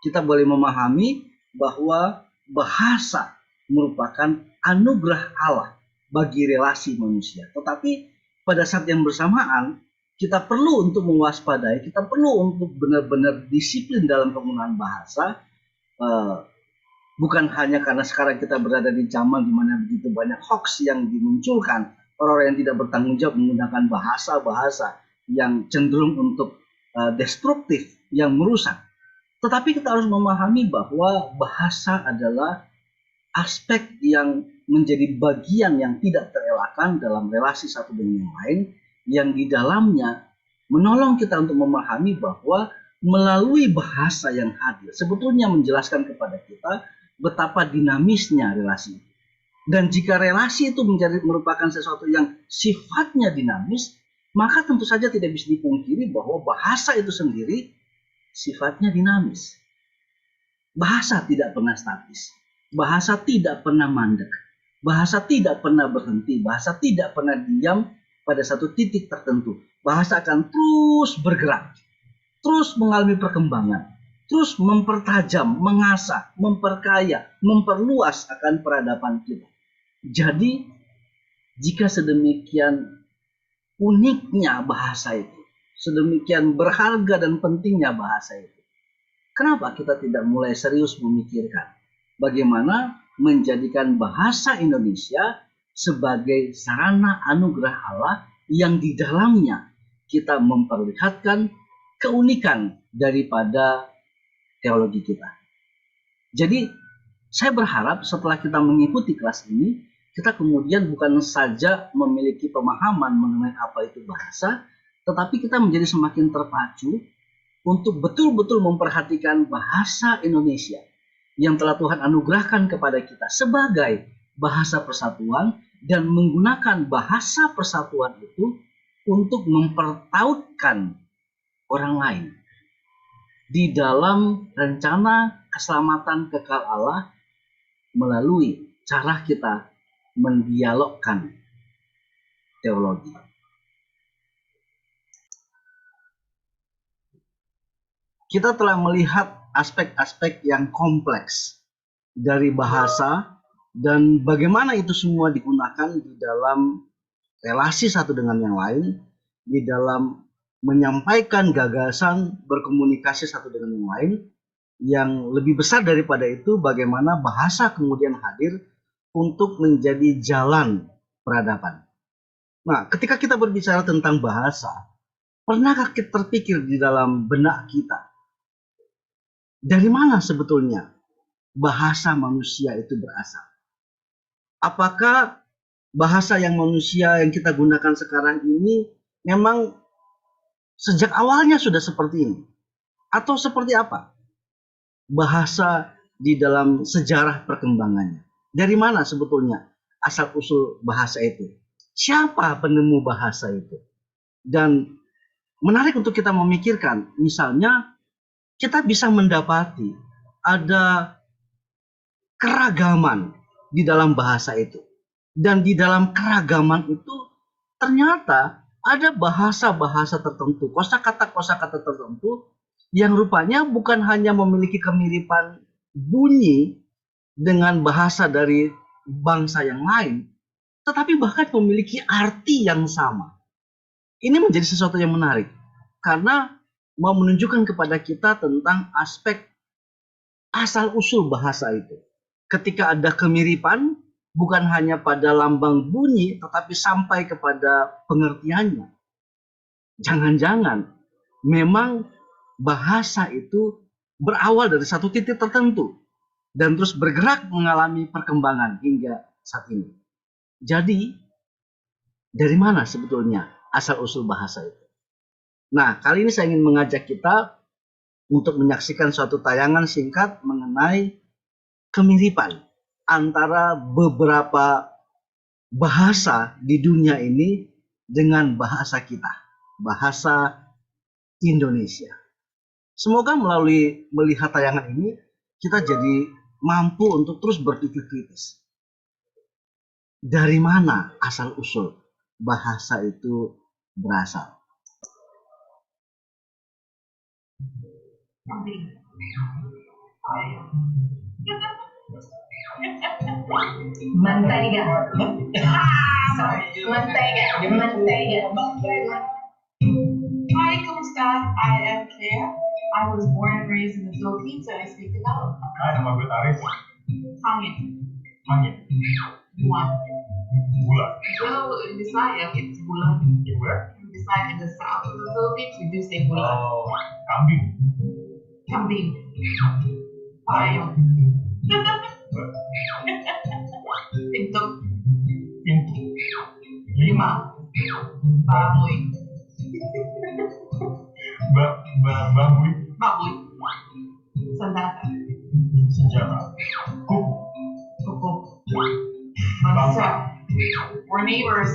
Speaker 1: Kita boleh memahami bahwa bahasa merupakan anugerah Allah bagi relasi manusia. Tetapi pada saat yang bersamaan, kita perlu untuk mewaspadai, kita perlu untuk benar-benar disiplin dalam penggunaan bahasa, bukan hanya karena sekarang kita berada di zaman di mana begitu banyak hoax yang dimunculkan, orang-orang yang tidak bertanggung jawab menggunakan bahasa-bahasa yang cenderung untuk destruktif, yang merusak. Tetapi kita harus memahami bahwa bahasa adalah aspek yang menjadi bagian yang tidak terelakkan dalam relasi satu dengan yang lain, yang di dalamnya menolong kita untuk memahami bahwa melalui bahasa yang hadir sebetulnya menjelaskan kepada kita betapa dinamisnya relasi. Dan jika relasi itu merupakan sesuatu yang sifatnya dinamis, maka tentu saja tidak bisa dipungkiri bahwa bahasa itu sendiri sifatnya dinamis. Bahasa tidak pernah statis. Bahasa tidak pernah mandek. Bahasa tidak pernah berhenti. Bahasa tidak pernah diam pada satu titik tertentu. Bahasa akan terus bergerak, terus mengalami perkembangan, terus mempertajam, mengasah, memperkaya, memperluas akan peradaban kita. Jadi, jika sedemikian uniknya bahasa itu, sedemikian berharga dan pentingnya bahasa itu, kenapa kita tidak mulai serius memikirkan bagaimana menjadikan bahasa Indonesia sebagai sarana anugerah Allah yang di dalamnya kita memperlihatkan keunikan daripada teologi kita. Jadi saya berharap setelah kita mengikuti kelas ini, kita kemudian bukan saja memiliki pemahaman mengenai apa itu bahasa, tetapi kita menjadi semakin terpacu untuk betul-betul memperhatikan bahasa Indonesia yang telah Tuhan anugerahkan kepada kita sebagai bahasa persatuan, dan menggunakan bahasa persatuan itu untuk mempertautkan orang lain di dalam rencana keselamatan kekal Allah melalui cara kita mendialogkan teologi. Kita telah melihat aspek-aspek yang kompleks dari bahasa dan bagaimana itu semua digunakan di dalam relasi satu dengan yang lain, di dalam menyampaikan gagasan, berkomunikasi satu dengan yang lain. Yang lebih besar daripada itu, bagaimana bahasa kemudian hadir untuk menjadi jalan peradaban. Nah, ketika kita berbicara tentang bahasa, pernahkah kita terpikir di dalam benak kita, dari mana sebetulnya bahasa manusia itu berasal? Apakah bahasa yang manusia yang kita gunakan sekarang ini memang sejak awalnya sudah seperti ini? Atau seperti apa bahasa di dalam sejarah perkembangannya? Dari mana sebetulnya asal-usul bahasa itu? Siapa penemu bahasa itu? Dan menarik untuk kita memikirkan, misalnya kita bisa mendapati ada keragaman di dalam bahasa itu. Dan di dalam keragaman itu ternyata ada bahasa-bahasa tertentu, kosakata-kosakata tertentu yang rupanya bukan hanya memiliki kemiripan bunyi dengan bahasa dari bangsa yang lain, tetapi bahkan memiliki arti yang sama. Ini menjadi sesuatu yang menarik karena mau menunjukkan kepada kita tentang aspek asal-usul bahasa itu. Ketika ada kemiripan, bukan hanya pada lambang bunyi, tetapi sampai kepada pengertiannya. Jangan-jangan memang bahasa itu berawal dari satu titik tertentu dan terus bergerak mengalami perkembangan hingga saat ini. Jadi, dari mana sebetulnya asal-usul bahasa itu? Nah, kali ini saya ingin mengajak kita untuk menyaksikan suatu tayangan singkat mengenai kemiripan antara beberapa bahasa di dunia ini dengan bahasa kita, bahasa Indonesia. Semoga melalui melihat tayangan ini, kita jadi mampu untuk terus berpikir kritis. Dari mana asal-usul bahasa itu berasal?
Speaker 2: Mentega. Sorry. Mentega.
Speaker 3: Hi, kumusta? I am Claire. I was born and raised in the Philippines and I speak Tagalog.
Speaker 4: Hai, nama gue Taris.
Speaker 3: Hangin.
Speaker 4: Mangin.
Speaker 3: One.
Speaker 4: Gula.
Speaker 3: Well, in Bisaya, it's gula.
Speaker 4: In where?
Speaker 3: In Bisaya, in the south of the Philippines, we do say gula.
Speaker 4: Oh, kambing.
Speaker 3: Kambing. Payong. Pinto.
Speaker 4: Pintu.
Speaker 3: Lima. Baboy.
Speaker 4: Baboy.
Speaker 3: Baboy. Sandata.
Speaker 4: Senjata. Kuku.
Speaker 3: Kuko. Mansa. We're neighbors.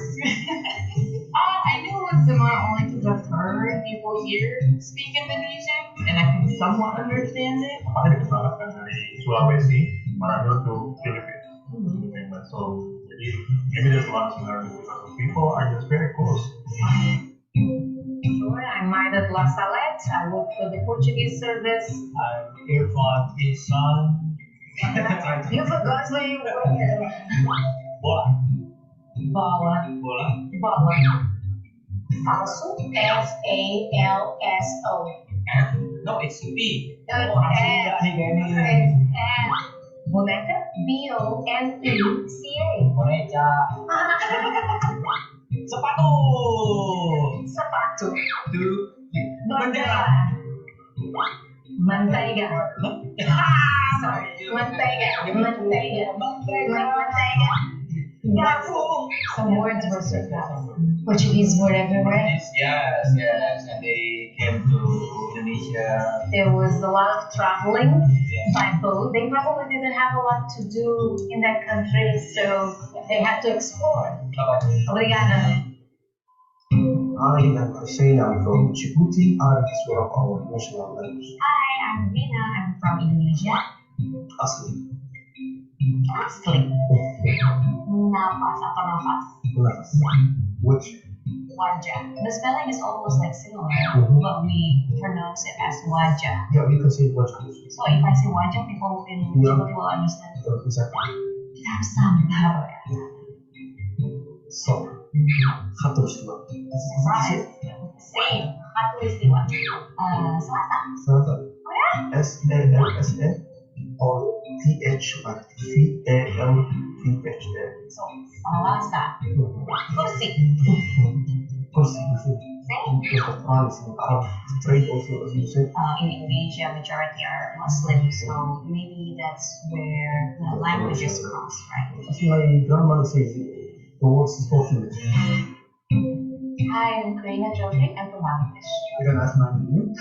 Speaker 3: I know it's similar only because I've heard people here speak Indonesian and I can somewhat understand it.
Speaker 4: Makanya deket banget kan dari Sulawesi, Manado to Philippines. Independent. So, jadi maybe there's a lot of similarities because people are just very close.
Speaker 2: Sure, I'm Maida La Salette. I work for the Portuguese service.
Speaker 5: I'm Irfan Isan.
Speaker 2: You forgot where you work.
Speaker 5: Bola.
Speaker 2: Bala.
Speaker 5: Bola.
Speaker 2: Bala. Falso. Falso.
Speaker 5: F? No, it's B.
Speaker 2: Oh,
Speaker 5: Orang
Speaker 2: F.
Speaker 5: Sunda nih kayaknya.
Speaker 2: F. Boneka. Bonca.
Speaker 5: Boneka. Sepatu.
Speaker 2: Sepatu.
Speaker 5: Tuh.
Speaker 2: Bendera. Manteiga. Sorry. Manteiga. Some words were surpassed. Portuguese word everywhere.
Speaker 5: Yes, and they came to Indonesia.
Speaker 2: There was a lot of traveling by boat. They probably didn't have a lot to do in that country, so they had to explore. Obrigada.
Speaker 6: Hi, I'm Hussein. I'm from Djibouti, and it's one of our national languages.
Speaker 2: Hi, I'm Rina. I'm from Indonesia.
Speaker 6: Asli.
Speaker 2: Asli. Nafas atau nafas?
Speaker 6: Nafas. Which?
Speaker 2: Wajah. The spelling is almost like similar,
Speaker 6: Mhm.
Speaker 2: but we pronounce it as wajah.
Speaker 6: Yeah, you can say wajah.
Speaker 2: So if I say wajah, people in
Speaker 6: Yeah.
Speaker 2: Djibouti will understand.
Speaker 6: Exactly.
Speaker 2: Sabar.
Speaker 6: So, Khatulistiwa.
Speaker 2: Right. Same. Khatulistiwa. Selasa.
Speaker 6: Selatan.
Speaker 2: Oh ya?
Speaker 6: S-A-L-S-A or T-H-V-A-L-V-H-A.
Speaker 2: So, Selasa. Kursi.
Speaker 6: Kursi, you see.
Speaker 2: Same.
Speaker 6: Because the Quran is in Arab. Trade also, as you said.
Speaker 2: In Indonesia, majority are Muslim, so maybe that's where the languages cross, right?
Speaker 6: As my grandmother says, the words is for English.
Speaker 2: Hi, I'm Karina Jovic. I'm from Bangladesh.
Speaker 6: You can ask my name.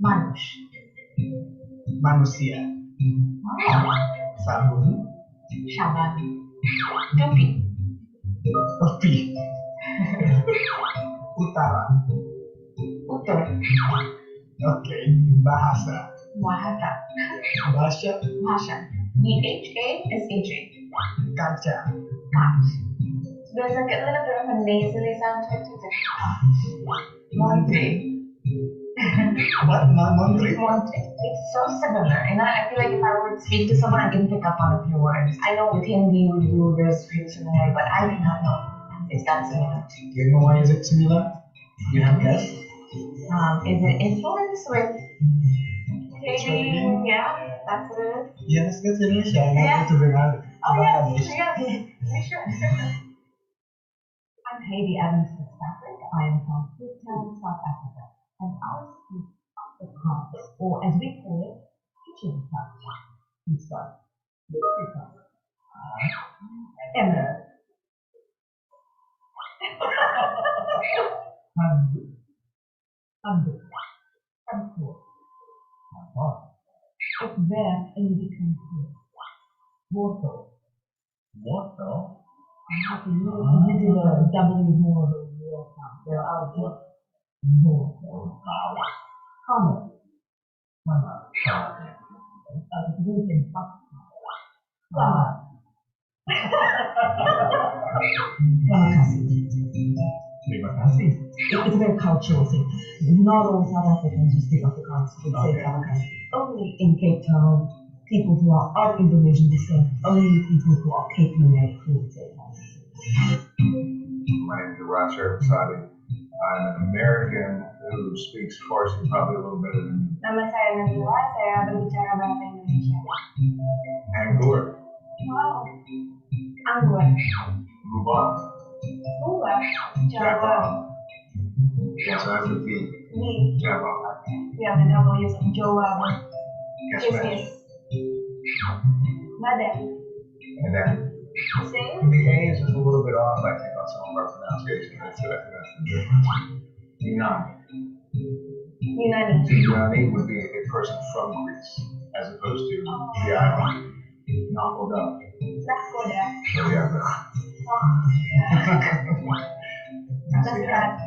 Speaker 2: Manush.
Speaker 6: Manusia.
Speaker 2: Oh,
Speaker 6: Sabun.
Speaker 2: Shaban. Tupi.
Speaker 6: Tepi. Utara.
Speaker 2: Utur.
Speaker 6: Oke. Bahasa.
Speaker 2: Bahasa.
Speaker 6: Bahasa.
Speaker 2: Bhasha. BHA.
Speaker 6: Kaca.
Speaker 2: Gosh. There's like a little bit of a nasally sound to it.
Speaker 6: Monte. What? Monte?
Speaker 2: Monte. It's so similar, and I feel like if I were to speak to someone, I can pick up on a few words. I know with Hindi, Urdu, there's few similar, but I do not know it's that similar.
Speaker 6: Do you know why is it similar? You have guess?
Speaker 2: Is it influence with trading? Yeah, that's what it is.
Speaker 6: Yes, it's Indonesia.
Speaker 2: Yeah.
Speaker 6: To Bengali.
Speaker 2: Oh yes, yes, we should. I'm Heidi Adams Fitzpatrick. I am from Cape Town, South Africa, and our speak of the crops, or as we call it, kitchen touch. We start with the crops. Emma. Undo. Undo. It's there and you become clear. Mortal.
Speaker 4: Mortal?
Speaker 2: I have to use the W more of a real sound. There are more. Common. Using
Speaker 4: Terima kasih.
Speaker 2: It's a very cultural thing. Not all South Africans who speak Afrikaans would say
Speaker 4: Okay.
Speaker 2: Afrikaans. Only in Cape Town, people who are of Indonesian descent, only people who are Cape Town who would say Afrikaans.
Speaker 7: My name is Rasher Sadi. I'm an American who speaks Farsi probably a little better than me.
Speaker 8: Nama saya Nabila, saya berbicara bahasa Indonesia.
Speaker 7: Anggur,
Speaker 8: Wow. Anggur.
Speaker 7: Mubak,
Speaker 8: Bunga. Jawa.
Speaker 7: Java. Yeah, so that's the B.
Speaker 8: Ni.
Speaker 7: Java.
Speaker 8: Ya, the W is Jawa.
Speaker 7: Kesmet.
Speaker 8: Kismis. Badan.
Speaker 7: And then
Speaker 8: Same.
Speaker 7: the A is just a little bit off, I think, on some of our pronunciation. I think that's the difference. Yunani.
Speaker 8: Yunani.
Speaker 7: So Yunani would be a person from Greece, as opposed to the island. Nakoda.
Speaker 8: Nakoda.
Speaker 7: So yeah, but
Speaker 8: That's that.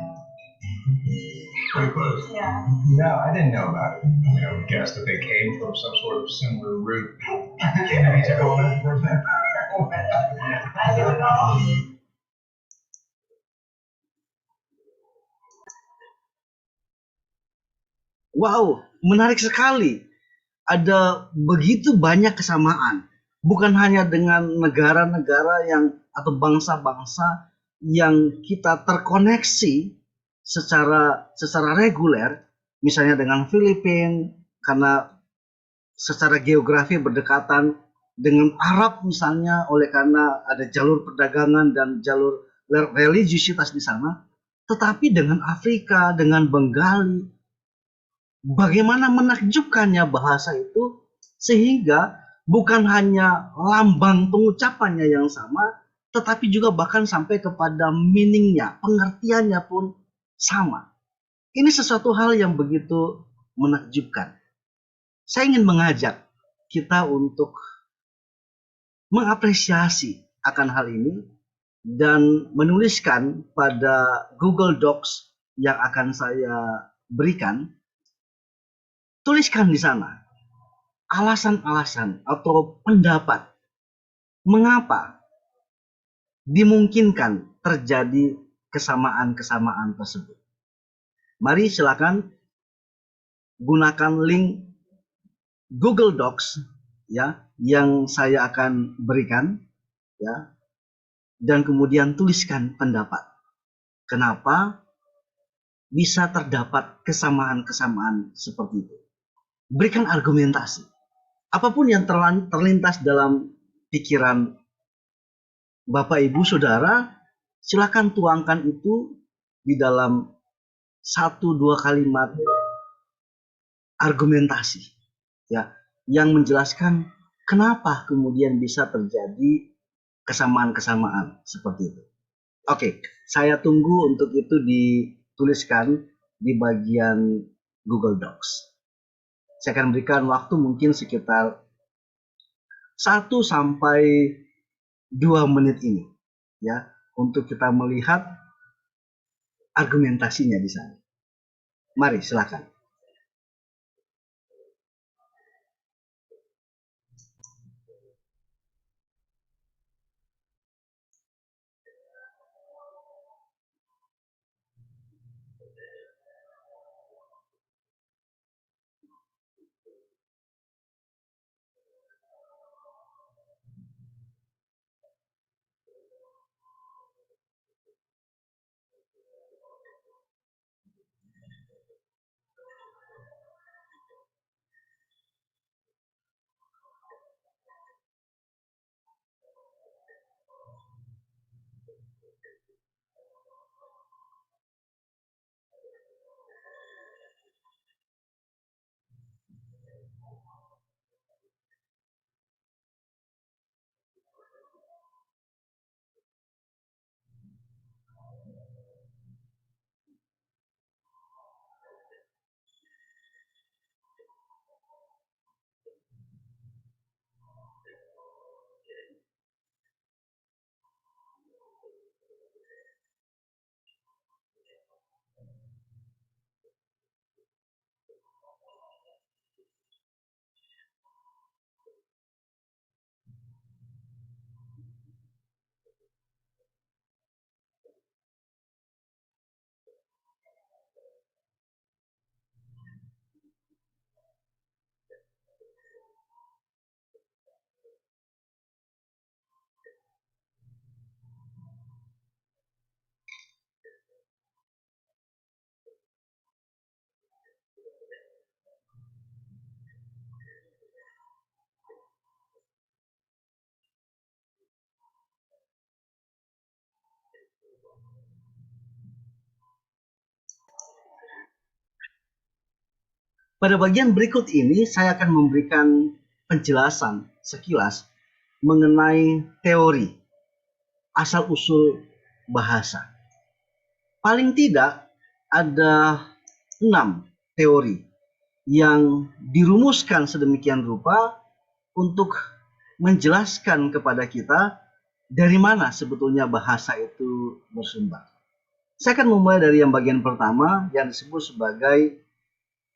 Speaker 7: pretty close.
Speaker 8: Yeah.
Speaker 7: No, I didn't know about it. I mean, I would guess that they came from some sort of similar root. Indonesia going in for example.
Speaker 8: I don't know.
Speaker 1: Wow, menarik sekali. Ada begitu banyak kesamaan. Bukan hanya dengan negara-negara yang atau bangsa-bangsa yang kita terkoneksi secara reguler, misalnya dengan Filipina karena secara geografi berdekatan dengan Arab misalnya oleh karena ada jalur perdagangan dan jalur religiusitas di sana, tetapi dengan Afrika, dengan Bengali, bagaimana menakjubkannya bahasa itu, sehingga bukan hanya lambang pengucapannya yang sama, tetapi juga bahkan sampai kepada meaningnya, pengertiannya pun sama. Ini sesuatu hal yang begitu menakjubkan. Saya ingin mengajak kita untuk mengapresiasi akan hal ini dan menuliskan pada Google Docs yang akan saya berikan, tuliskan di sana alasan-alasan atau pendapat mengapa dimungkinkan terjadi kesamaan-kesamaan tersebut. Mari silakan gunakan link Google Docs ya yang saya akan berikan ya, dan kemudian tuliskan pendapat. Kenapa bisa terdapat kesamaan-kesamaan seperti itu? Berikan argumentasi. Apapun yang terlintas dalam pikiran Bapak, Ibu, Saudara, silakan tuangkan itu di dalam 1-2 kalimat argumentasi ya, yang menjelaskan kenapa kemudian bisa terjadi kesamaan-kesamaan seperti itu. Oke, saya tunggu untuk itu dituliskan di bagian Google Docs. Saya akan berikan waktu mungkin sekitar 1-2 menit ini ya, untuk kita melihat argumentasinya di sana. Mari silakan. Pada bagian berikut ini saya akan memberikan penjelasan sekilas mengenai teori asal-usul bahasa. Paling tidak ada 6 teori yang dirumuskan sedemikian rupa untuk menjelaskan kepada kita dari mana sebetulnya bahasa itu bersumber. Saya akan memulai dari yang bagian pertama yang disebut sebagai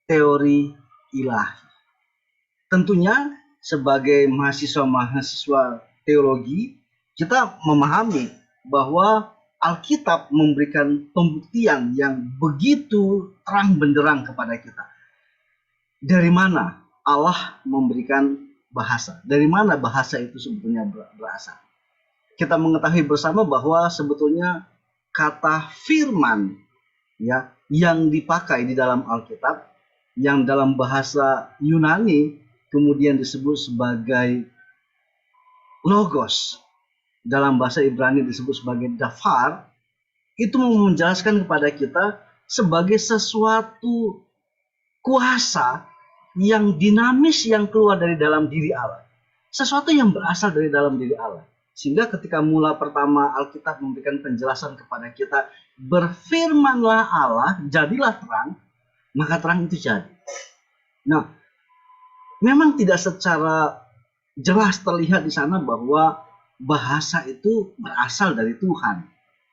Speaker 1: teori ilahi. Tentunya sebagai mahasiswa-mahasiswa teologi, kita memahami bahwa Alkitab memberikan pembuktian yang begitu terang benderang kepada kita. Dari mana Allah memberikan bahasa? Dari mana bahasa itu sebetulnya berasal? Kita mengetahui bersama bahwa sebetulnya kata firman ya yang dipakai di dalam Alkitab, yang dalam bahasa Yunani kemudian disebut sebagai logos, dalam bahasa Ibrani disebut sebagai dafar, itu menjelaskan kepada kita sebagai sesuatu kuasa yang dinamis yang keluar dari dalam diri Allah. Sesuatu yang berasal dari dalam diri Allah. Sehingga ketika mula pertama Alkitab memberikan penjelasan kepada kita, berfirmanlah Allah, jadilah terang, maka terang itu jadi. Nah, memang tidak secara jelas terlihat di sana bahwa bahasa itu berasal dari Tuhan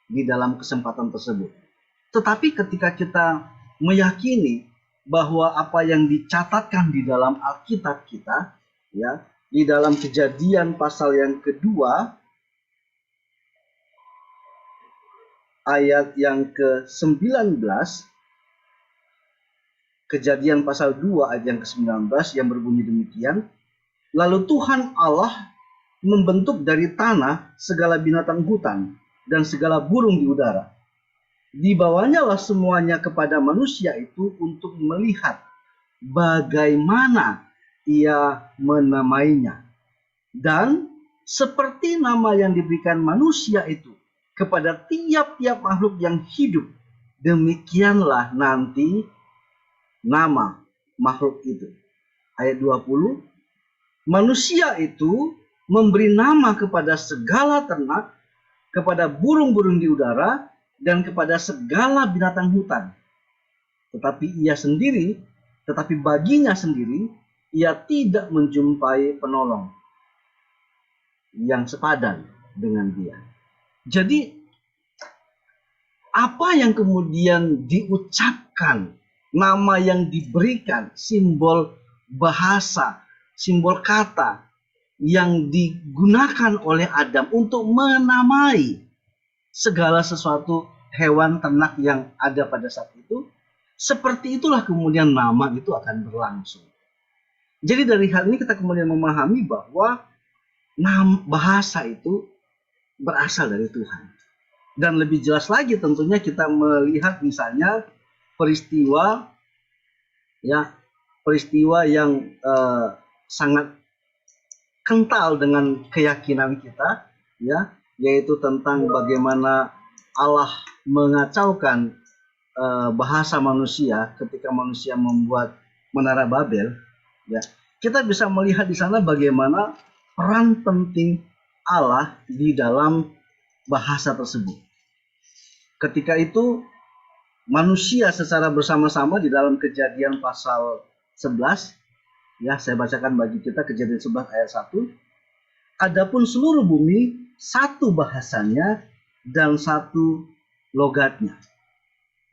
Speaker 1: di dalam kesempatan tersebut. Tetapi ketika kita meyakini bahwa apa yang dicatatkan di dalam Alkitab kita, ya, di dalam Kejadian pasal yang kedua, ayat yang ke-19, Kejadian pasal 2 ayat yang ke-19 yang berbunyi demikian, lalu Tuhan Allah membentuk dari tanah segala binatang hutan dan segala burung di udara. Dibawanyalah semuanya kepada manusia itu untuk melihat bagaimana ia menamainya. Dan seperti nama yang diberikan manusia itu kepada tiap-tiap makhluk yang hidup, demikianlah nanti nama makhluk itu. Ayat 20, manusia itu memberi nama kepada segala ternak, kepada burung-burung di udara, dan kepada segala binatang hutan. Tetapi baginya sendiri, ia tidak menjumpai penolong yang sepadan dengan dia. Jadi, apa yang kemudian diucapkan, nama yang diberikan, simbol bahasa, simbol kata yang digunakan oleh Adam untuk menamai segala sesuatu hewan ternak yang ada pada saat itu, seperti itulah kemudian nama itu akan berlangsung. Jadi dari hal ini kita kemudian memahami bahwa bahasa itu berasal dari Tuhan. Dan lebih jelas lagi tentunya kita melihat misalnya peristiwa yang sangat kental dengan keyakinan kita, ya, yaitu tentang bagaimana Allah mengacaukan bahasa manusia ketika manusia membuat Menara Babel. Ya, kita bisa melihat di sana bagaimana peran penting Allah di dalam bahasa tersebut. Ketika itu manusia secara bersama-sama di dalam Kejadian pasal 11, ya, saya bacakan bagi kita Kejadian 11 ayat 1. Adapun seluruh bumi satu bahasanya dan satu logatnya,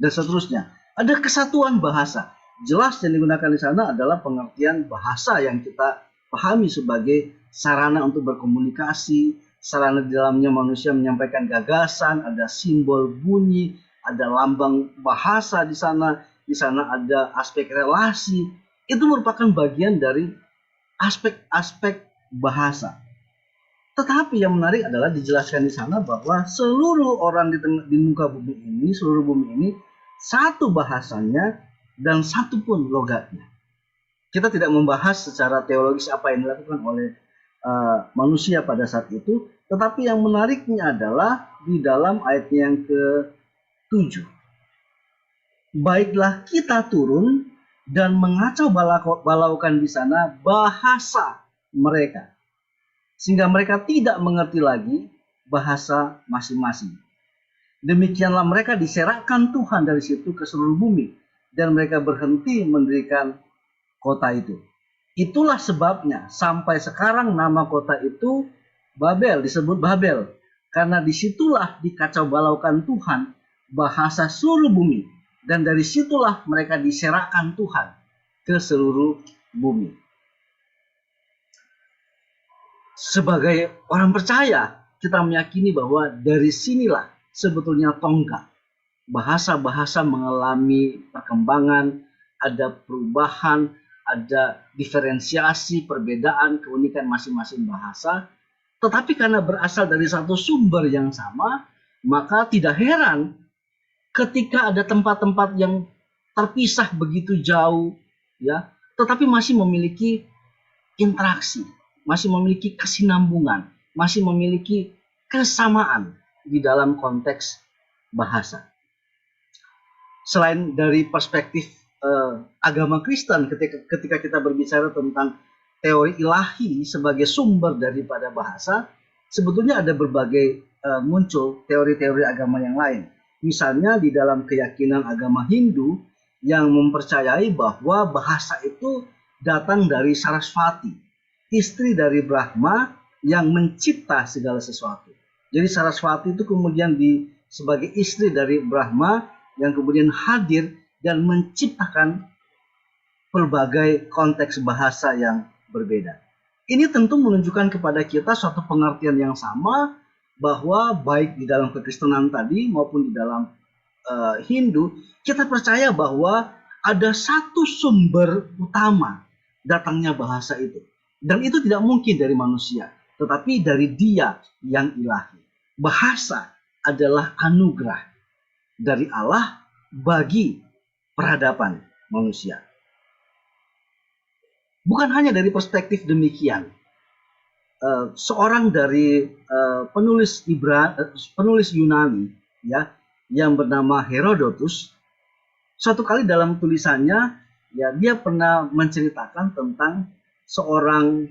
Speaker 1: dan seterusnya. Ada kesatuan bahasa. Jelas yang digunakan di sana adalah pengertian bahasa yang kita pahami sebagai sarana untuk berkomunikasi, sarana di dalamnya manusia menyampaikan gagasan, ada simbol bunyi, ada lambang bahasa di sana ada aspek relasi. Itu merupakan bagian dari aspek-aspek bahasa. Tetapi yang menarik adalah dijelaskan di sana bahwa seluruh orang di muka bumi ini, seluruh bumi ini, satu bahasanya dan satu pun logatnya. Kita tidak membahas secara teologis apa yang dilakukan oleh manusia pada saat itu, tetapi yang menariknya adalah di dalam ayat yang ke-7. Baiklah kita turun dan mengacau balaukan di sana bahasa mereka, sehingga mereka tidak mengerti lagi bahasa masing-masing. Demikianlah mereka diserahkan Tuhan dari situ ke seluruh bumi, dan mereka berhenti mendirikan kota itu. Itulah sebabnya sampai sekarang nama kota itu Babel, disebut Babel, karena disitulah dikacau balaukan Tuhan bahasa seluruh bumi, dan dari situlah mereka diserahkan Tuhan ke seluruh bumi. Sebagai orang percaya, kita meyakini bahwa dari sinilah sebetulnya tonggak. Bahasa-bahasa mengalami perkembangan, ada perubahan, ada diferensiasi, perbedaan, keunikan masing-masing bahasa. Tetapi karena berasal dari satu sumber yang sama, maka tidak heran ketika ada tempat-tempat yang terpisah begitu jauh, ya, tetapi masih memiliki interaksi, masih memiliki kesinambungan, masih memiliki kesamaan di dalam konteks bahasa. Selain dari perspektif agama Kristen ketika kita berbicara tentang teori ilahi sebagai sumber daripada bahasa, sebetulnya ada berbagai muncul teori-teori agama yang lain. Misalnya di dalam keyakinan agama Hindu yang mempercayai bahwa bahasa itu datang dari Sarasvati, istri dari Brahma yang mencipta segala sesuatu. Jadi Sarasvati itu kemudian sebagai istri dari Brahma yang kemudian hadir dan menciptakan berbagai konteks bahasa yang berbeda. Ini tentu menunjukkan kepada kita suatu pengertian yang sama bahwa baik di dalam kekristenan tadi maupun di dalam Hindu, kita percaya bahwa ada satu sumber utama datangnya bahasa itu. Dan itu tidak mungkin dari manusia, tetapi dari Dia yang ilahi. Bahasa adalah anugerah dari Allah bagi peradaban manusia. Bukan hanya dari perspektif demikian. Seorang dari penulis Yunani ya yang bernama Herodotus, suatu kali dalam tulisannya ya dia pernah menceritakan tentang seorang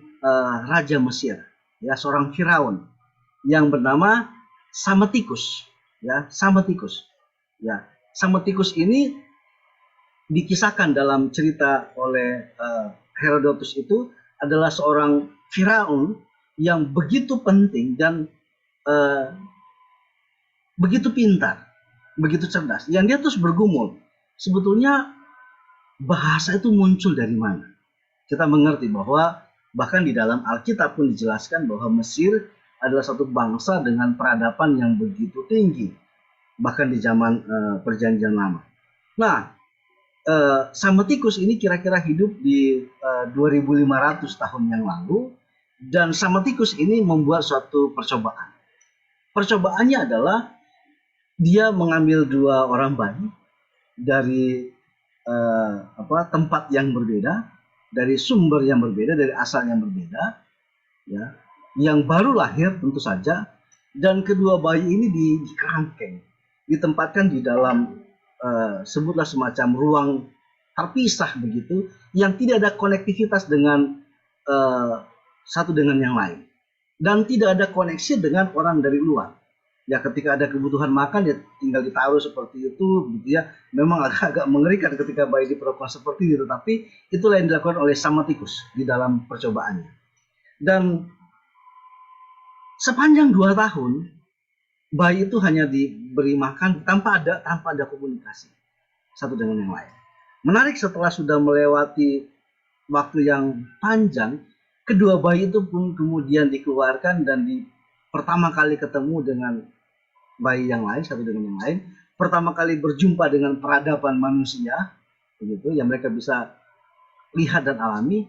Speaker 1: raja Mesir, ya seorang Firaun yang bernama Psametikus, ya Psametikus. Ya, Psametikus ini dikisahkan dalam cerita oleh Herodotus itu adalah seorang Firaun yang begitu penting dan begitu pintar, begitu cerdas. Yang dia terus bergumul, sebetulnya bahasa itu muncul dari mana? Kita mengerti bahwa bahkan di dalam Alkitab pun dijelaskan bahwa Mesir adalah satu bangsa dengan peradaban yang begitu tinggi, bahkan di zaman Perjanjian Lama. Nah, Psametikus ini kira-kira hidup di 2500 tahun yang lalu, dan Psametikus ini membuat suatu percobaan. Percobaannya adalah dia mengambil 2 orang bayi dari tempat yang berbeda, dari sumber yang berbeda, dari asal yang berbeda, ya, yang baru lahir tentu saja, dan kedua bayi ini dikerangkeng, ditempatkan di dalam sebutlah semacam ruang terpisah begitu, yang tidak ada konektivitas dengan satu dengan yang lain, dan tidak ada koneksi dengan orang dari luar. Ya ketika ada kebutuhan makan ya tinggal ditaruh seperti itu, gitu ya. Memang agak mengerikan ketika bayi diperlakukan seperti itu, tapi itulah yang dilakukan oleh Psametikus di dalam percobaannya. Dan sepanjang 2 tahun bayi itu hanya diberi makan tanpa ada komunikasi satu dengan yang lain. Menarik, setelah sudah melewati waktu yang panjang, kedua bayi itu pun kemudian dikeluarkan dan pertama kali ketemu dengan bayi yang lain, satu dengan yang lain, pertama kali berjumpa dengan peradaban manusia, begitu yang mereka bisa lihat dan alami.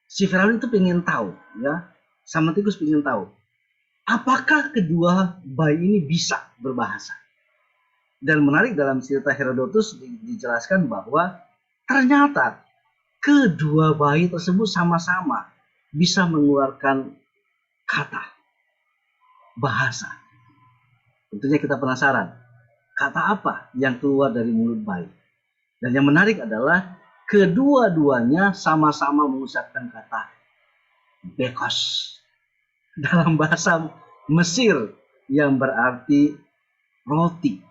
Speaker 1: Si Firaun itu ingin tahu, ya, Psametikus ingin tahu, apakah kedua bayi ini bisa berbahasa. Dan menarik, dalam cerita Herodotus dijelaskan bahwa ternyata kedua bayi tersebut sama-sama bisa mengeluarkan kata, bahasa. Tentunya kita penasaran, kata apa yang keluar dari mulut bayi. Dan yang menarik adalah kedua-duanya sama-sama mengucapkan kata bekos dalam bahasa Mesir yang berarti roti.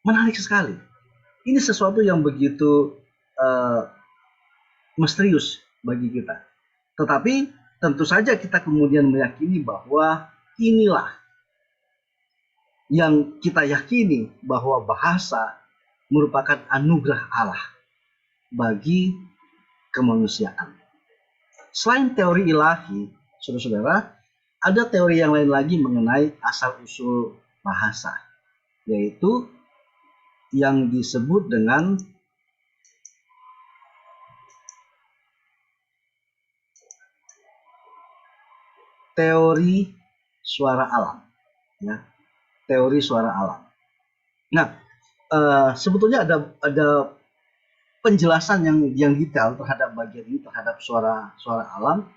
Speaker 1: Menarik sekali. Ini sesuatu yang begitu misterius bagi kita. Tetapi tentu saja kita kemudian meyakini bahwa inilah yang kita yakini, bahwa bahasa merupakan anugerah Allah bagi kemanusiaan. Selain teori ilahi, saudara-saudara, ada teori yang lain lagi mengenai asal-usul bahasa, yaitu yang disebut dengan teori suara alam, ya, teori suara alam. Nah, sebetulnya ada penjelasan yang detail terhadap bagian ini, terhadap suara alam.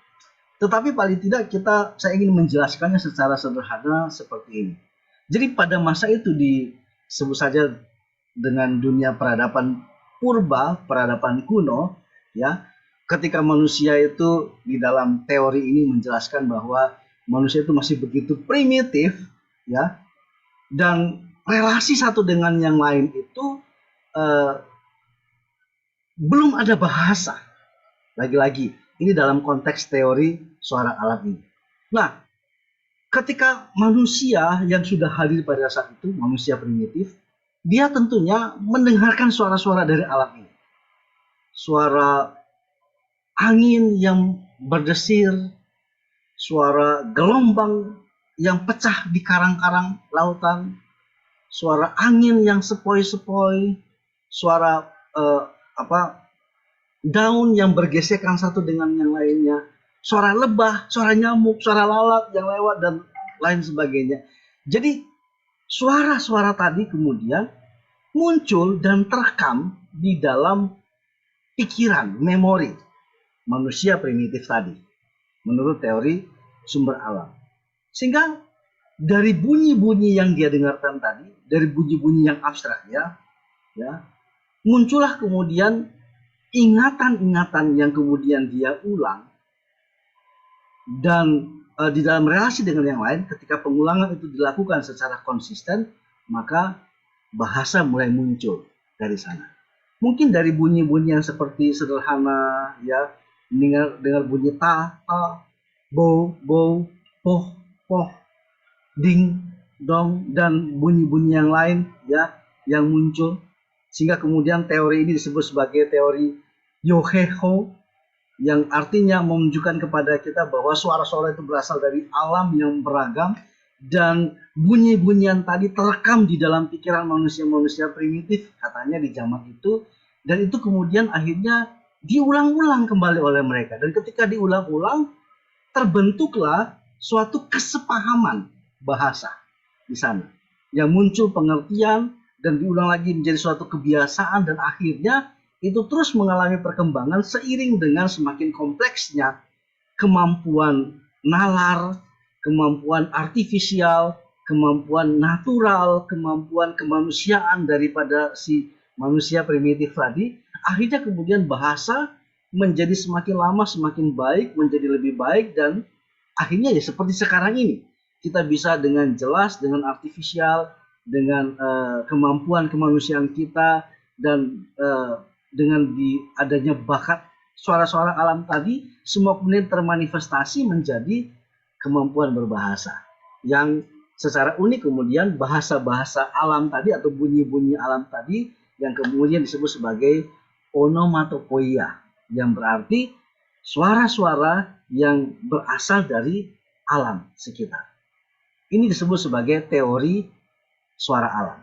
Speaker 1: Tetapi paling tidak saya ingin menjelaskannya secara sederhana seperti ini. Jadi pada masa itu disebut saja dengan dunia peradaban purba, peradaban kuno, ya, ketika manusia itu di dalam teori ini menjelaskan bahwa manusia itu masih begitu primitif, ya, dan relasi satu dengan yang lain itu belum ada bahasa. Lagi-lagi, ini dalam konteks teori suara alam ini. Nah, ketika manusia yang sudah hadir pada saat itu, manusia primitif, dia tentunya mendengarkan suara-suara dari alam ini. Suara angin yang berdesir, suara gelombang yang pecah di karang-karang lautan, suara angin yang sepoi-sepoi, suara daun yang bergesekan satu dengan yang lainnya, suara lebah, suara nyamuk, suara lalat yang lewat, dan lain sebagainya. Jadi suara-suara tadi kemudian muncul dan terekam di dalam pikiran, memori manusia primitif tadi, menurut teori sumber alam. Sehingga dari bunyi-bunyi yang dia dengarkan tadi, dari bunyi-bunyi yang abstrak, ya, muncullah kemudian ingatan-ingatan yang kemudian dia ulang, dan di dalam relasi dengan yang lain, ketika pengulangan itu dilakukan secara konsisten, maka bahasa mulai muncul dari sana. Mungkin dari bunyi-bunyi yang seperti sederhana, ya, dengar bunyi ta, bo, poh, ding, dong, dan bunyi-bunyi yang lain, ya, yang muncul, sehingga kemudian teori ini disebut sebagai teori Yoheho, yang artinya menunjukkan kepada kita bahwa suara-suara itu berasal dari alam yang beragam, dan bunyi-bunyian tadi terekam di dalam pikiran manusia-manusia primitif, katanya di zaman itu, dan itu kemudian akhirnya diulang-ulang kembali oleh mereka. Dan ketika diulang-ulang, terbentuklah suatu kesepahaman bahasa di sana, yang muncul pengertian dan diulang lagi menjadi suatu kebiasaan, dan akhirnya itu terus mengalami perkembangan seiring dengan semakin kompleksnya kemampuan nalar, kemampuan artifisial, kemampuan natural, kemampuan kemanusiaan daripada si manusia primitif tadi. Akhirnya kemudian bahasa menjadi semakin lama semakin baik, menjadi lebih baik, dan akhirnya ya seperti sekarang ini, kita bisa dengan jelas, dengan artifisial, dengan kemampuan kemanusiaan kita, dan dengan adanya bakat suara-suara alam tadi, semua kemudian termanifestasi menjadi kemampuan berbahasa, yang secara unik kemudian bahasa-bahasa alam tadi atau bunyi-bunyi alam tadi yang kemudian disebut sebagai onomatopoeia, yang berarti suara-suara yang berasal dari alam sekitar. Ini disebut sebagai teori suara alam.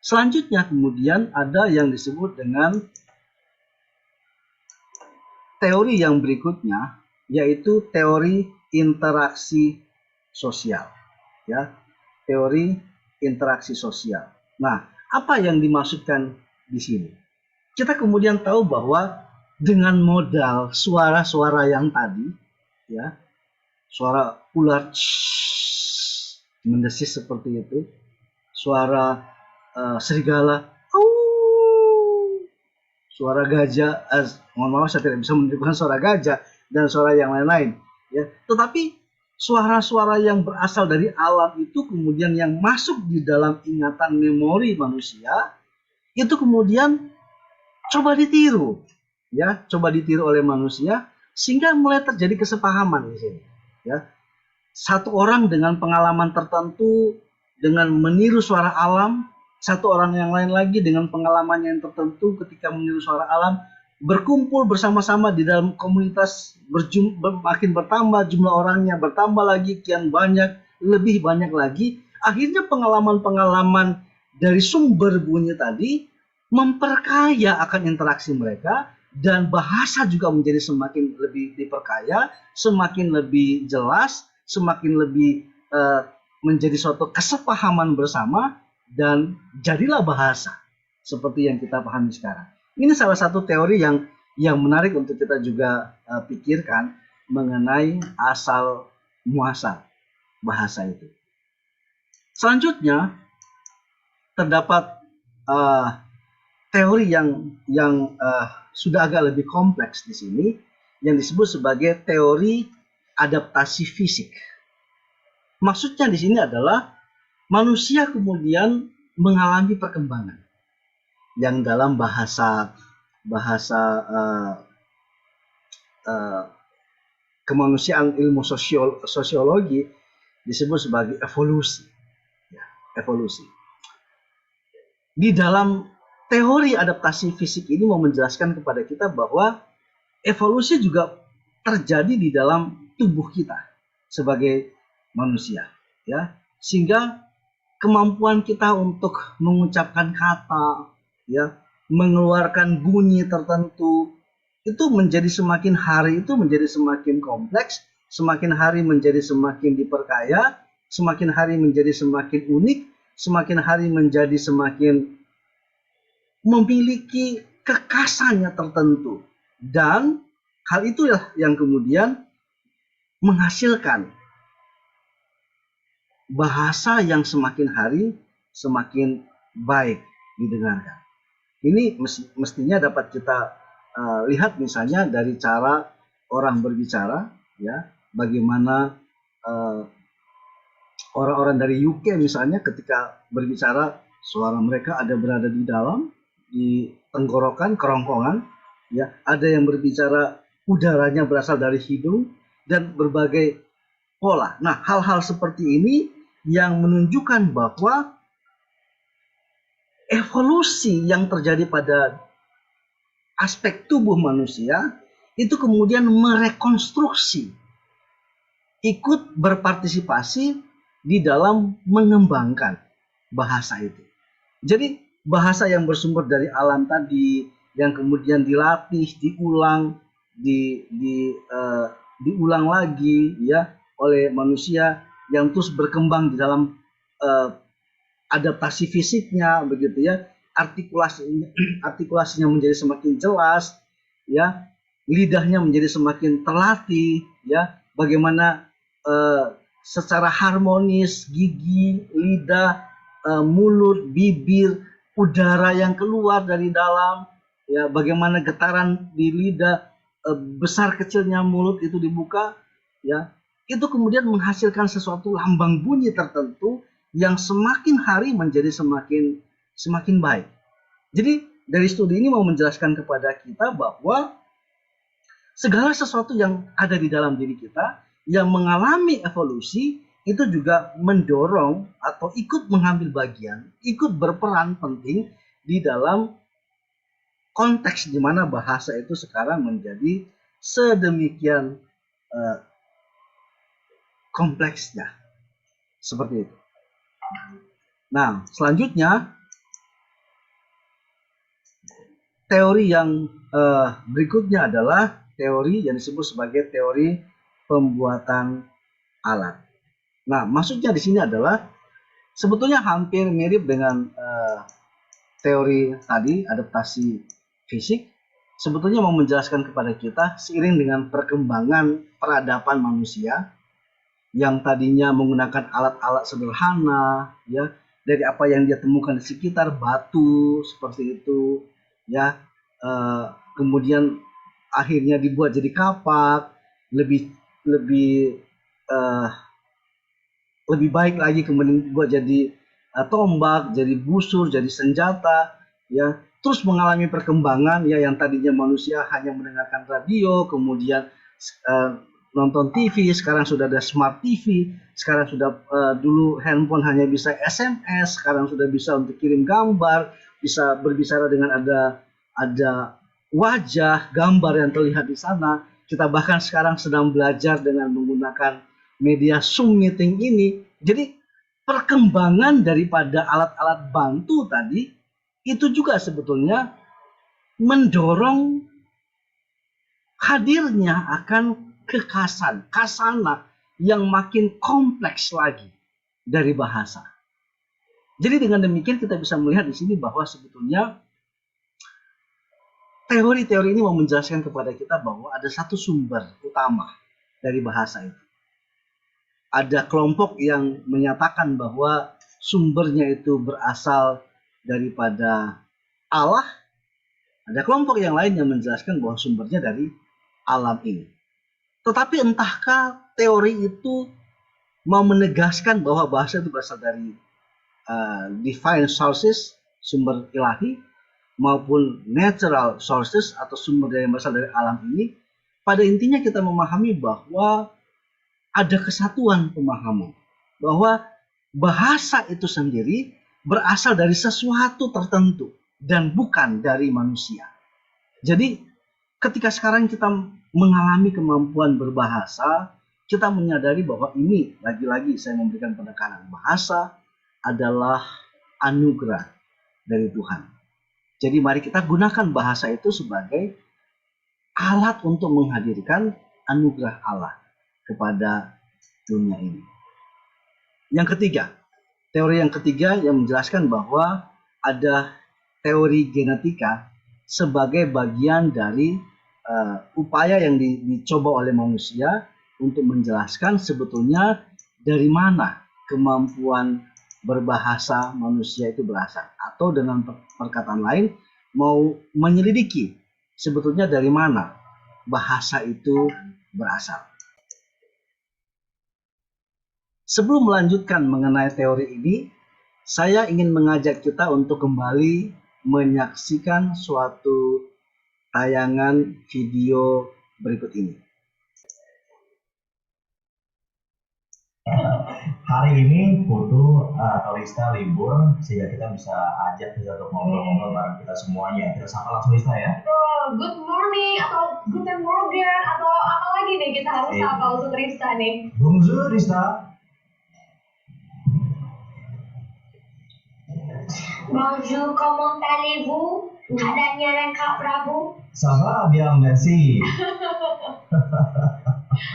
Speaker 1: Selanjutnya kemudian ada yang disebut dengan teori yang berikutnya, yaitu teori interaksi sosial, ya, teori interaksi sosial. Nah, apa yang dimaksudkan di sini? Kita kemudian tahu bahwa dengan modal suara-suara yang tadi, ya, suara ular mendesis seperti itu, suara serigala, suara gajah, mohon maaf saya tidak bisa menirukan suara gajah dan suara yang lain-lain, ya. Tetapi suara-suara yang berasal dari alam itu kemudian yang masuk di dalam ingatan memori manusia, itu kemudian coba ditiru, ya, coba ditiru oleh manusia, sehingga mulai terjadi kesepahaman di sini, ya. Satu orang dengan pengalaman tertentu dengan meniru suara alam, satu orang yang lain lagi dengan pengalaman yang tertentu ketika meniru suara alam, berkumpul bersama-sama di dalam komunitas, makin bertambah jumlah orangnya, bertambah lagi kian banyak, lebih banyak lagi. Akhirnya pengalaman-pengalaman dari sumber bunyi tadi memperkaya akan interaksi mereka, dan bahasa juga menjadi semakin lebih diperkaya, semakin lebih jelas, semakin lebih menjadi suatu kesepahaman bersama, dan jadilah bahasa seperti yang kita pahami sekarang. Ini salah satu teori yang menarik untuk kita juga pikirkan mengenai asal muasal bahasa itu. Selanjutnya terdapat teori yang sudah agak lebih kompleks di sini, yang disebut sebagai teori adaptasi fisik. Maksudnya di sini adalah manusia kemudian mengalami perkembangan yang dalam bahasa kemanusiaan ilmu sosiologi disebut sebagai evolusi. Ya, evolusi. Di dalam teori adaptasi fisik ini mau menjelaskan kepada kita bahwa evolusi juga terjadi di dalam tubuh kita sebagai manusia, ya, sehingga kemampuan kita untuk mengucapkan kata, ya, mengeluarkan bunyi tertentu itu menjadi semakin hari itu menjadi semakin kompleks, semakin hari menjadi semakin diperkaya, semakin hari menjadi semakin unik, semakin hari menjadi semakin memiliki kekhasannya tertentu. Dan hal itulah yang kemudian menghasilkan bahasa yang semakin hari semakin baik didengarkan. Ini mestinya dapat kita lihat misalnya dari cara orang berbicara, ya, bagaimana orang-orang dari UK misalnya ketika berbicara suara mereka ada berada di dalam, di tenggorokan, kerongkongan, ya, ada yang berbicara udaranya berasal dari hidung dan berbagai pola. Nah, hal-hal seperti ini yang menunjukkan bahwa evolusi yang terjadi pada aspek tubuh manusia itu kemudian merekonstruksi, ikut berpartisipasi di dalam mengembangkan bahasa itu. Jadi bahasa yang bersumber dari alam tadi, yang kemudian dilatih, diulang, diulang lagi, ya, oleh manusia yang terus berkembang di dalam adaptasi fisiknya, begitu ya, artikulasinya menjadi semakin jelas, ya, lidahnya menjadi semakin terlatih, ya, bagaimana secara harmonis gigi, lidah, mulut, bibir, udara yang keluar dari dalam, ya, bagaimana getaran di lidah, besar kecilnya mulut itu dibuka, ya, itu kemudian menghasilkan sesuatu lambang bunyi tertentu yang semakin hari menjadi semakin baik. Jadi dari studi ini mau menjelaskan kepada kita bahwa segala sesuatu yang ada di dalam diri kita yang mengalami evolusi itu juga mendorong atau ikut mengambil bagian, ikut berperan penting di dalam konteks di mana bahasa itu sekarang menjadi sedemikian kompleksnya. Seperti itu. Nah, selanjutnya teori yang berikutnya adalah teori yang disebut sebagai teori pembuatan alat. Nah, maksudnya di sini adalah sebetulnya hampir mirip dengan teori tadi adaptasi fisik. Sebetulnya mau menjelaskan kepada kita seiring dengan perkembangan peradaban manusia yang tadinya menggunakan alat-alat sederhana, ya, dari apa yang dia temukan di sekitar, batu seperti itu, ya, kemudian akhirnya dibuat jadi kapak, lebih baik lagi kemudian dibuat jadi tombak, jadi busur, jadi senjata, ya, terus mengalami perkembangan, ya, yang tadinya manusia hanya mendengarkan radio, kemudian nonton TV, sekarang sudah ada smart TV, sekarang sudah dulu handphone hanya bisa SMS, sekarang sudah bisa untuk kirim gambar, bisa berbicara dengan ada wajah, gambar yang terlihat di sana. Kita bahkan sekarang sedang belajar dengan menggunakan media Zoom meeting ini. Jadi perkembangan daripada alat-alat bantu tadi itu juga sebetulnya mendorong hadirnya akan khasana yang makin kompleks lagi dari bahasa. Jadi dengan demikian kita bisa melihat di sini bahwa sebetulnya teori-teori ini mau menjelaskan kepada kita bahwa ada satu sumber utama dari bahasa itu. Ada kelompok yang menyatakan bahwa sumbernya itu berasal daripada Allah, Ada kelompok yang lain yang menjelaskan bahwa sumbernya dari alam ini. Tetapi entahkah teori itu mau menegaskan bahwa bahasa itu berasal dari divine sources, sumber ilahi, maupun natural sources atau sumber yang berasal dari alam ini. Pada intinya kita memahami bahwa ada kesatuan pemahaman bahwa bahasa itu sendiri berasal dari sesuatu tertentu dan bukan dari manusia. Jadi ketika sekarang kita mengalami kemampuan berbahasa, kita menyadari bahwa ini lagi-lagi saya memberikan penekanan, bahasa adalah anugerah dari Tuhan. Jadi mari kita gunakan bahasa itu sebagai alat untuk menghadirkan anugerah Allah kepada dunia ini. Yang ketiga, teori yang ketiga yang menjelaskan bahwa ada teori genetika sebagai bagian dari upaya yang dicoba oleh manusia untuk menjelaskan sebetulnya dari mana kemampuan berbahasa manusia itu berasal. Atau dengan perkataan lain, mau menyelidiki sebetulnya dari mana bahasa itu berasal. Sebelum melanjutkan mengenai teori ini, saya ingin mengajak kita untuk kembali menyaksikan suatu tayangan video berikut ini.
Speaker 9: Hari ini Putu atau Rista libur sehingga kita bisa ajak kita untuk ngobrol-ngobrol bareng kita semuanya. Kita sapa langsung Rista ya.
Speaker 8: Good morning atau guten morgen atau apa lagi nih kita harus sapa untuk Rista nih.
Speaker 9: Bonjour Rista.
Speaker 8: Bonjour, comment allez-vous? Keadaannya dan Kak Prabu?
Speaker 9: Ça va bien, merci.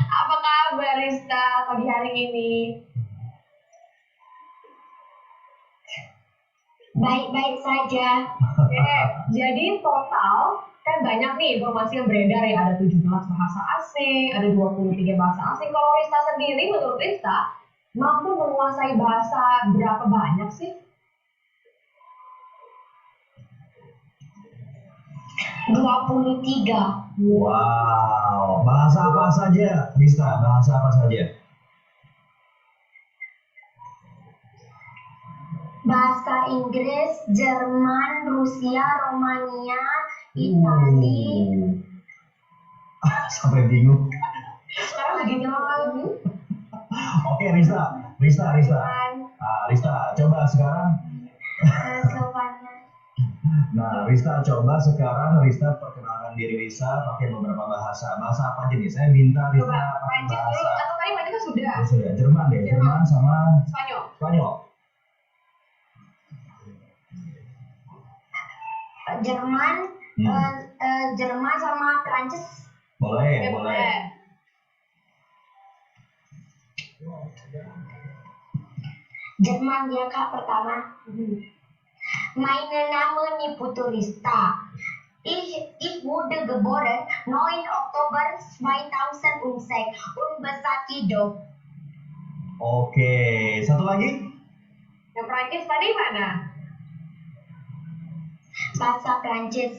Speaker 8: Apa kabar Rista pagi hari ini? Baik-baik saja. Oke, jadi total kan banyak nih informasi yang beredar ya, ada 17 bahasa asing, ada 23 bahasa asing. Kalau Rista sendiri, menurut Rista, mampu menguasai bahasa berapa banyak sih? 23.
Speaker 9: Wow, bahasa apa saja Rista? Bahasa apa saja?
Speaker 8: Bahasa Inggris, Jerman, Rusia, Romania, Itali.
Speaker 9: Sampai bingung.
Speaker 8: Sekarang begitu.
Speaker 9: Oke Rista. Rista, coba sekarang.
Speaker 8: Slovenia.
Speaker 9: Nah, Rista coba sekarang perkenalkan diri Rista pakai beberapa bahasa. Bahasa apa aja nih? Saya minta Rista
Speaker 8: Coba
Speaker 9: pakai
Speaker 8: Prancis dulu
Speaker 9: bahasa.
Speaker 8: atau tadi Prancis kan sudah.
Speaker 9: Oh, sudah. Jerman deh. Jerman sama
Speaker 8: Spanyol. Jerman sama Prancis.
Speaker 9: Boleh.
Speaker 8: Jerman ya Kak pertama. Meine Name ni Putu Rista. Ich wurde geboren 9 Oktober 2006 und besati do.
Speaker 9: Oke, satu lagi.
Speaker 8: Yang Prancis tadi mana? Bahasa Prancis.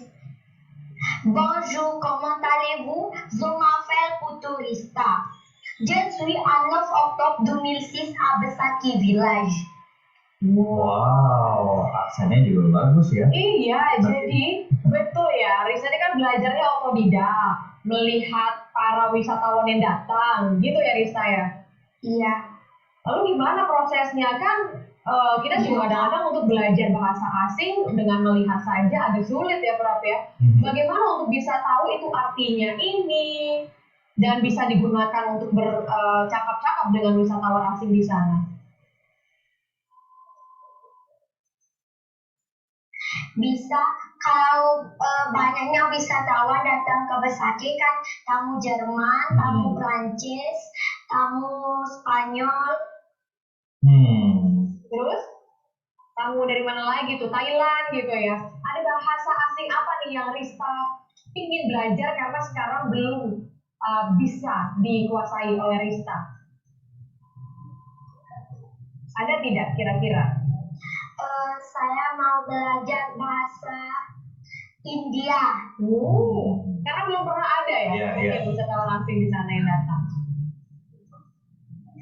Speaker 8: Bonjour, comment allez-vous? Je m'appelle Putu Rista. Je suis à 9 Oktober 2006 à Besaki Village.
Speaker 9: Wow, aksennya juga bagus ya.
Speaker 3: Iya, jadi betul ya. Risa ini kan belajarnya otodidak, melihat para wisatawan yang datang, gitu ya Risa ya?
Speaker 8: Iya.
Speaker 3: Lalu gimana prosesnya kan? Kita juga kadang-kadang untuk belajar bahasa asing dengan melihat saja agak sulit ya Prab ya. Bagaimana untuk bisa tahu itu artinya ini dan bisa digunakan untuk bercakap-cakap dengan wisatawan asing di sana?
Speaker 8: Bisa kalau banyaknya wisatawan datang ke Besaki kan, tamu Jerman, tamu Prancis, tamu Spanyol.
Speaker 3: Terus tamu dari mana lagi tuh? Thailand gitu ya. Ada bahasa asing apa nih yang Rista ingin belajar karena sekarang belum bisa dikuasai oleh Rista? Ada tidak kira-kira?
Speaker 8: Saya mau belajar bahasa India.
Speaker 2: Karena belum pernah ada ya,
Speaker 9: Iya,
Speaker 2: mungkin
Speaker 9: iya.
Speaker 2: wisatawan asing di sana yang datang.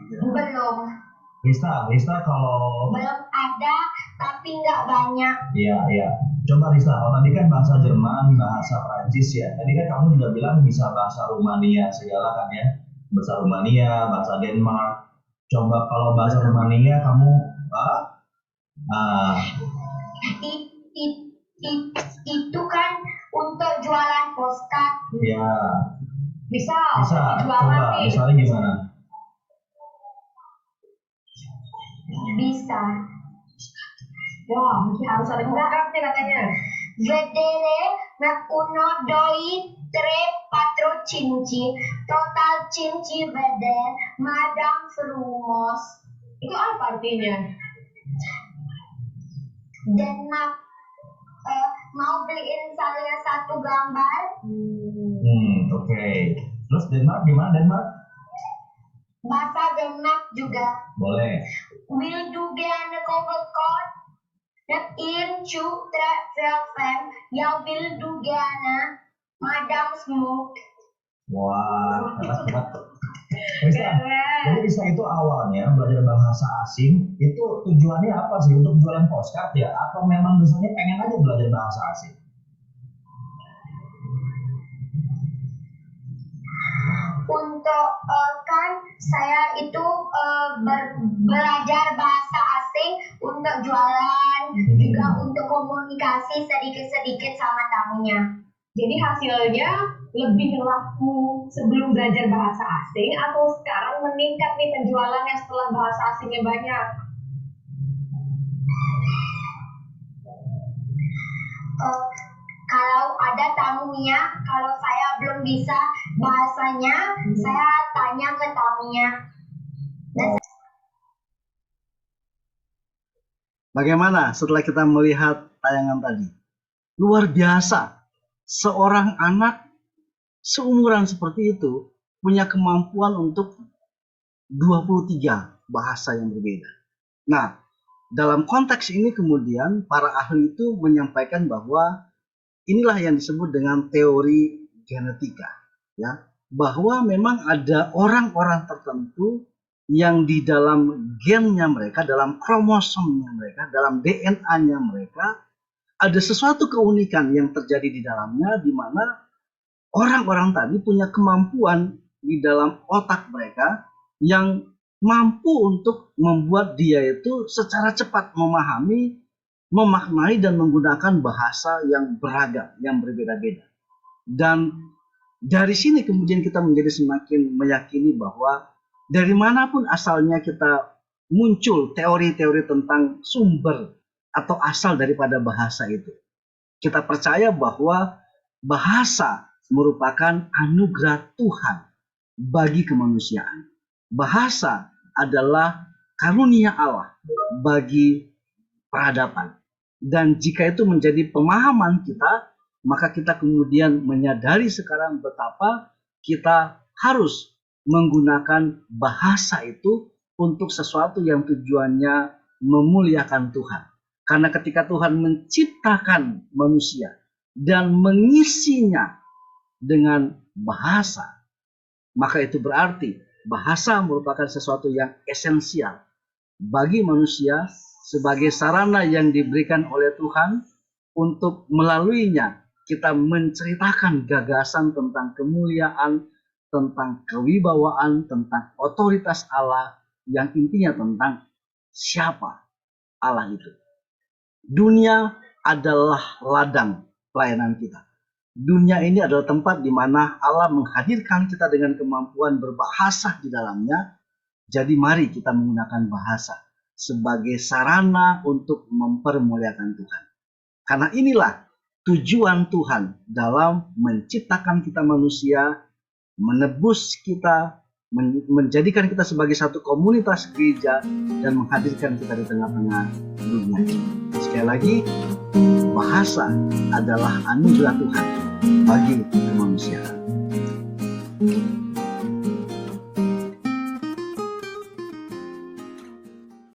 Speaker 8: Belum.
Speaker 9: Lista kalau
Speaker 8: Belum ada, tapi nggak banyak.
Speaker 9: iya. Coba Lista, kalau tadi kan bahasa Jerman, bahasa Prancis ya. Tadi kan kamu juga bilang bisa bahasa Rumania segala kan ya. Bahasa Rumania, bahasa Denmark. Coba kalau bahasa Rumania kamu
Speaker 8: I- i- itu kan untuk jualan postcard.
Speaker 9: ya
Speaker 2: Bisa
Speaker 9: coba
Speaker 2: nih.
Speaker 9: misalnya gimana?
Speaker 8: Bisa.
Speaker 2: Wah, mesti harus ada postcard nih katanya.
Speaker 8: Vedere me uno, doi, tre, quattro, cinci. Total cinci veder, Madame Frumos.
Speaker 2: Itu apa artinya?
Speaker 8: Denmark mau beliin saya satu gambar.
Speaker 9: Oke. Terus Denmark gimana Denmark?
Speaker 8: Bahasa Denmark juga.
Speaker 9: Boleh.
Speaker 8: Will du gerne kobbelkort? Dat 1, 2, 3, 4, 5. Jag vill du gerne Madame Smoke.
Speaker 9: Wah. Lista, jadi Lista itu awalnya belajar bahasa asing itu tujuannya apa sih? Untuk jualan postcard ya? Atau memang misalnya pengen aja belajar bahasa asing?
Speaker 8: Untuk kan saya itu belajar bahasa asing untuk jualan, juga untuk komunikasi sedikit-sedikit sama tamunya.
Speaker 2: Jadi hasilnya lebih laku sebelum belajar bahasa asing atau sekarang meningkat nih penjualannya setelah bahasa asingnya banyak?
Speaker 8: Kalau ada tamunya, kalau saya belum bisa bahasanya, saya tanya ke tamunya.
Speaker 1: Bagaimana setelah kita melihat tayangan tadi? Luar biasa. Seorang anak seumuran seperti itu punya kemampuan untuk 23 bahasa yang berbeda. Nah, dalam konteks ini kemudian para ahli itu menyampaikan bahwa inilah yang disebut dengan teori genetika, ya, bahwa memang ada orang-orang tertentu yang di dalam gennya mereka, dalam kromosomnya mereka, dalam DNA-nya mereka ada sesuatu keunikan yang terjadi di dalamnya, di mana orang-orang tadi punya kemampuan di dalam otak mereka yang mampu untuk membuat dia itu secara cepat memahami, memaknai dan menggunakan bahasa yang beragam, yang berbeda-beda. Dan dari sini kemudian kita menjadi semakin meyakini bahwa dari manapun asalnya kita muncul teori-teori tentang sumber atau asal daripada bahasa itu. Kita percaya bahwa bahasa merupakan anugerah Tuhan bagi kemanusiaan. Bahasa adalah karunia Allah bagi peradaban. Dan jika itu menjadi pemahaman kita, maka kita kemudian menyadari sekarang betapa kita harus menggunakan bahasa itu untuk sesuatu yang tujuannya memuliakan Tuhan. Karena ketika Tuhan menciptakan manusia dan mengisinya dengan bahasa, maka itu berarti bahasa merupakan sesuatu yang esensial bagi manusia sebagai sarana yang diberikan oleh Tuhan untuk melaluinya kita menceritakan gagasan tentang kemuliaan, tentang kewibawaan, tentang otoritas Allah yang intinya tentang siapa Allah itu. Dunia adalah ladang pelayanan kita. Dunia ini adalah tempat di mana Allah menghadirkan kita dengan kemampuan berbahasa di dalamnya. Jadi mari kita menggunakan bahasa sebagai sarana untuk mempermuliakan Tuhan. Karena inilah tujuan Tuhan dalam menciptakan kita manusia, menebus kita, menjadikan kita sebagai satu komunitas gereja, dan menghadirkan kita di tengah-tengah dunia. Sekali lagi, bahasa adalah anugerah Tuhan bagi kemanusiaan.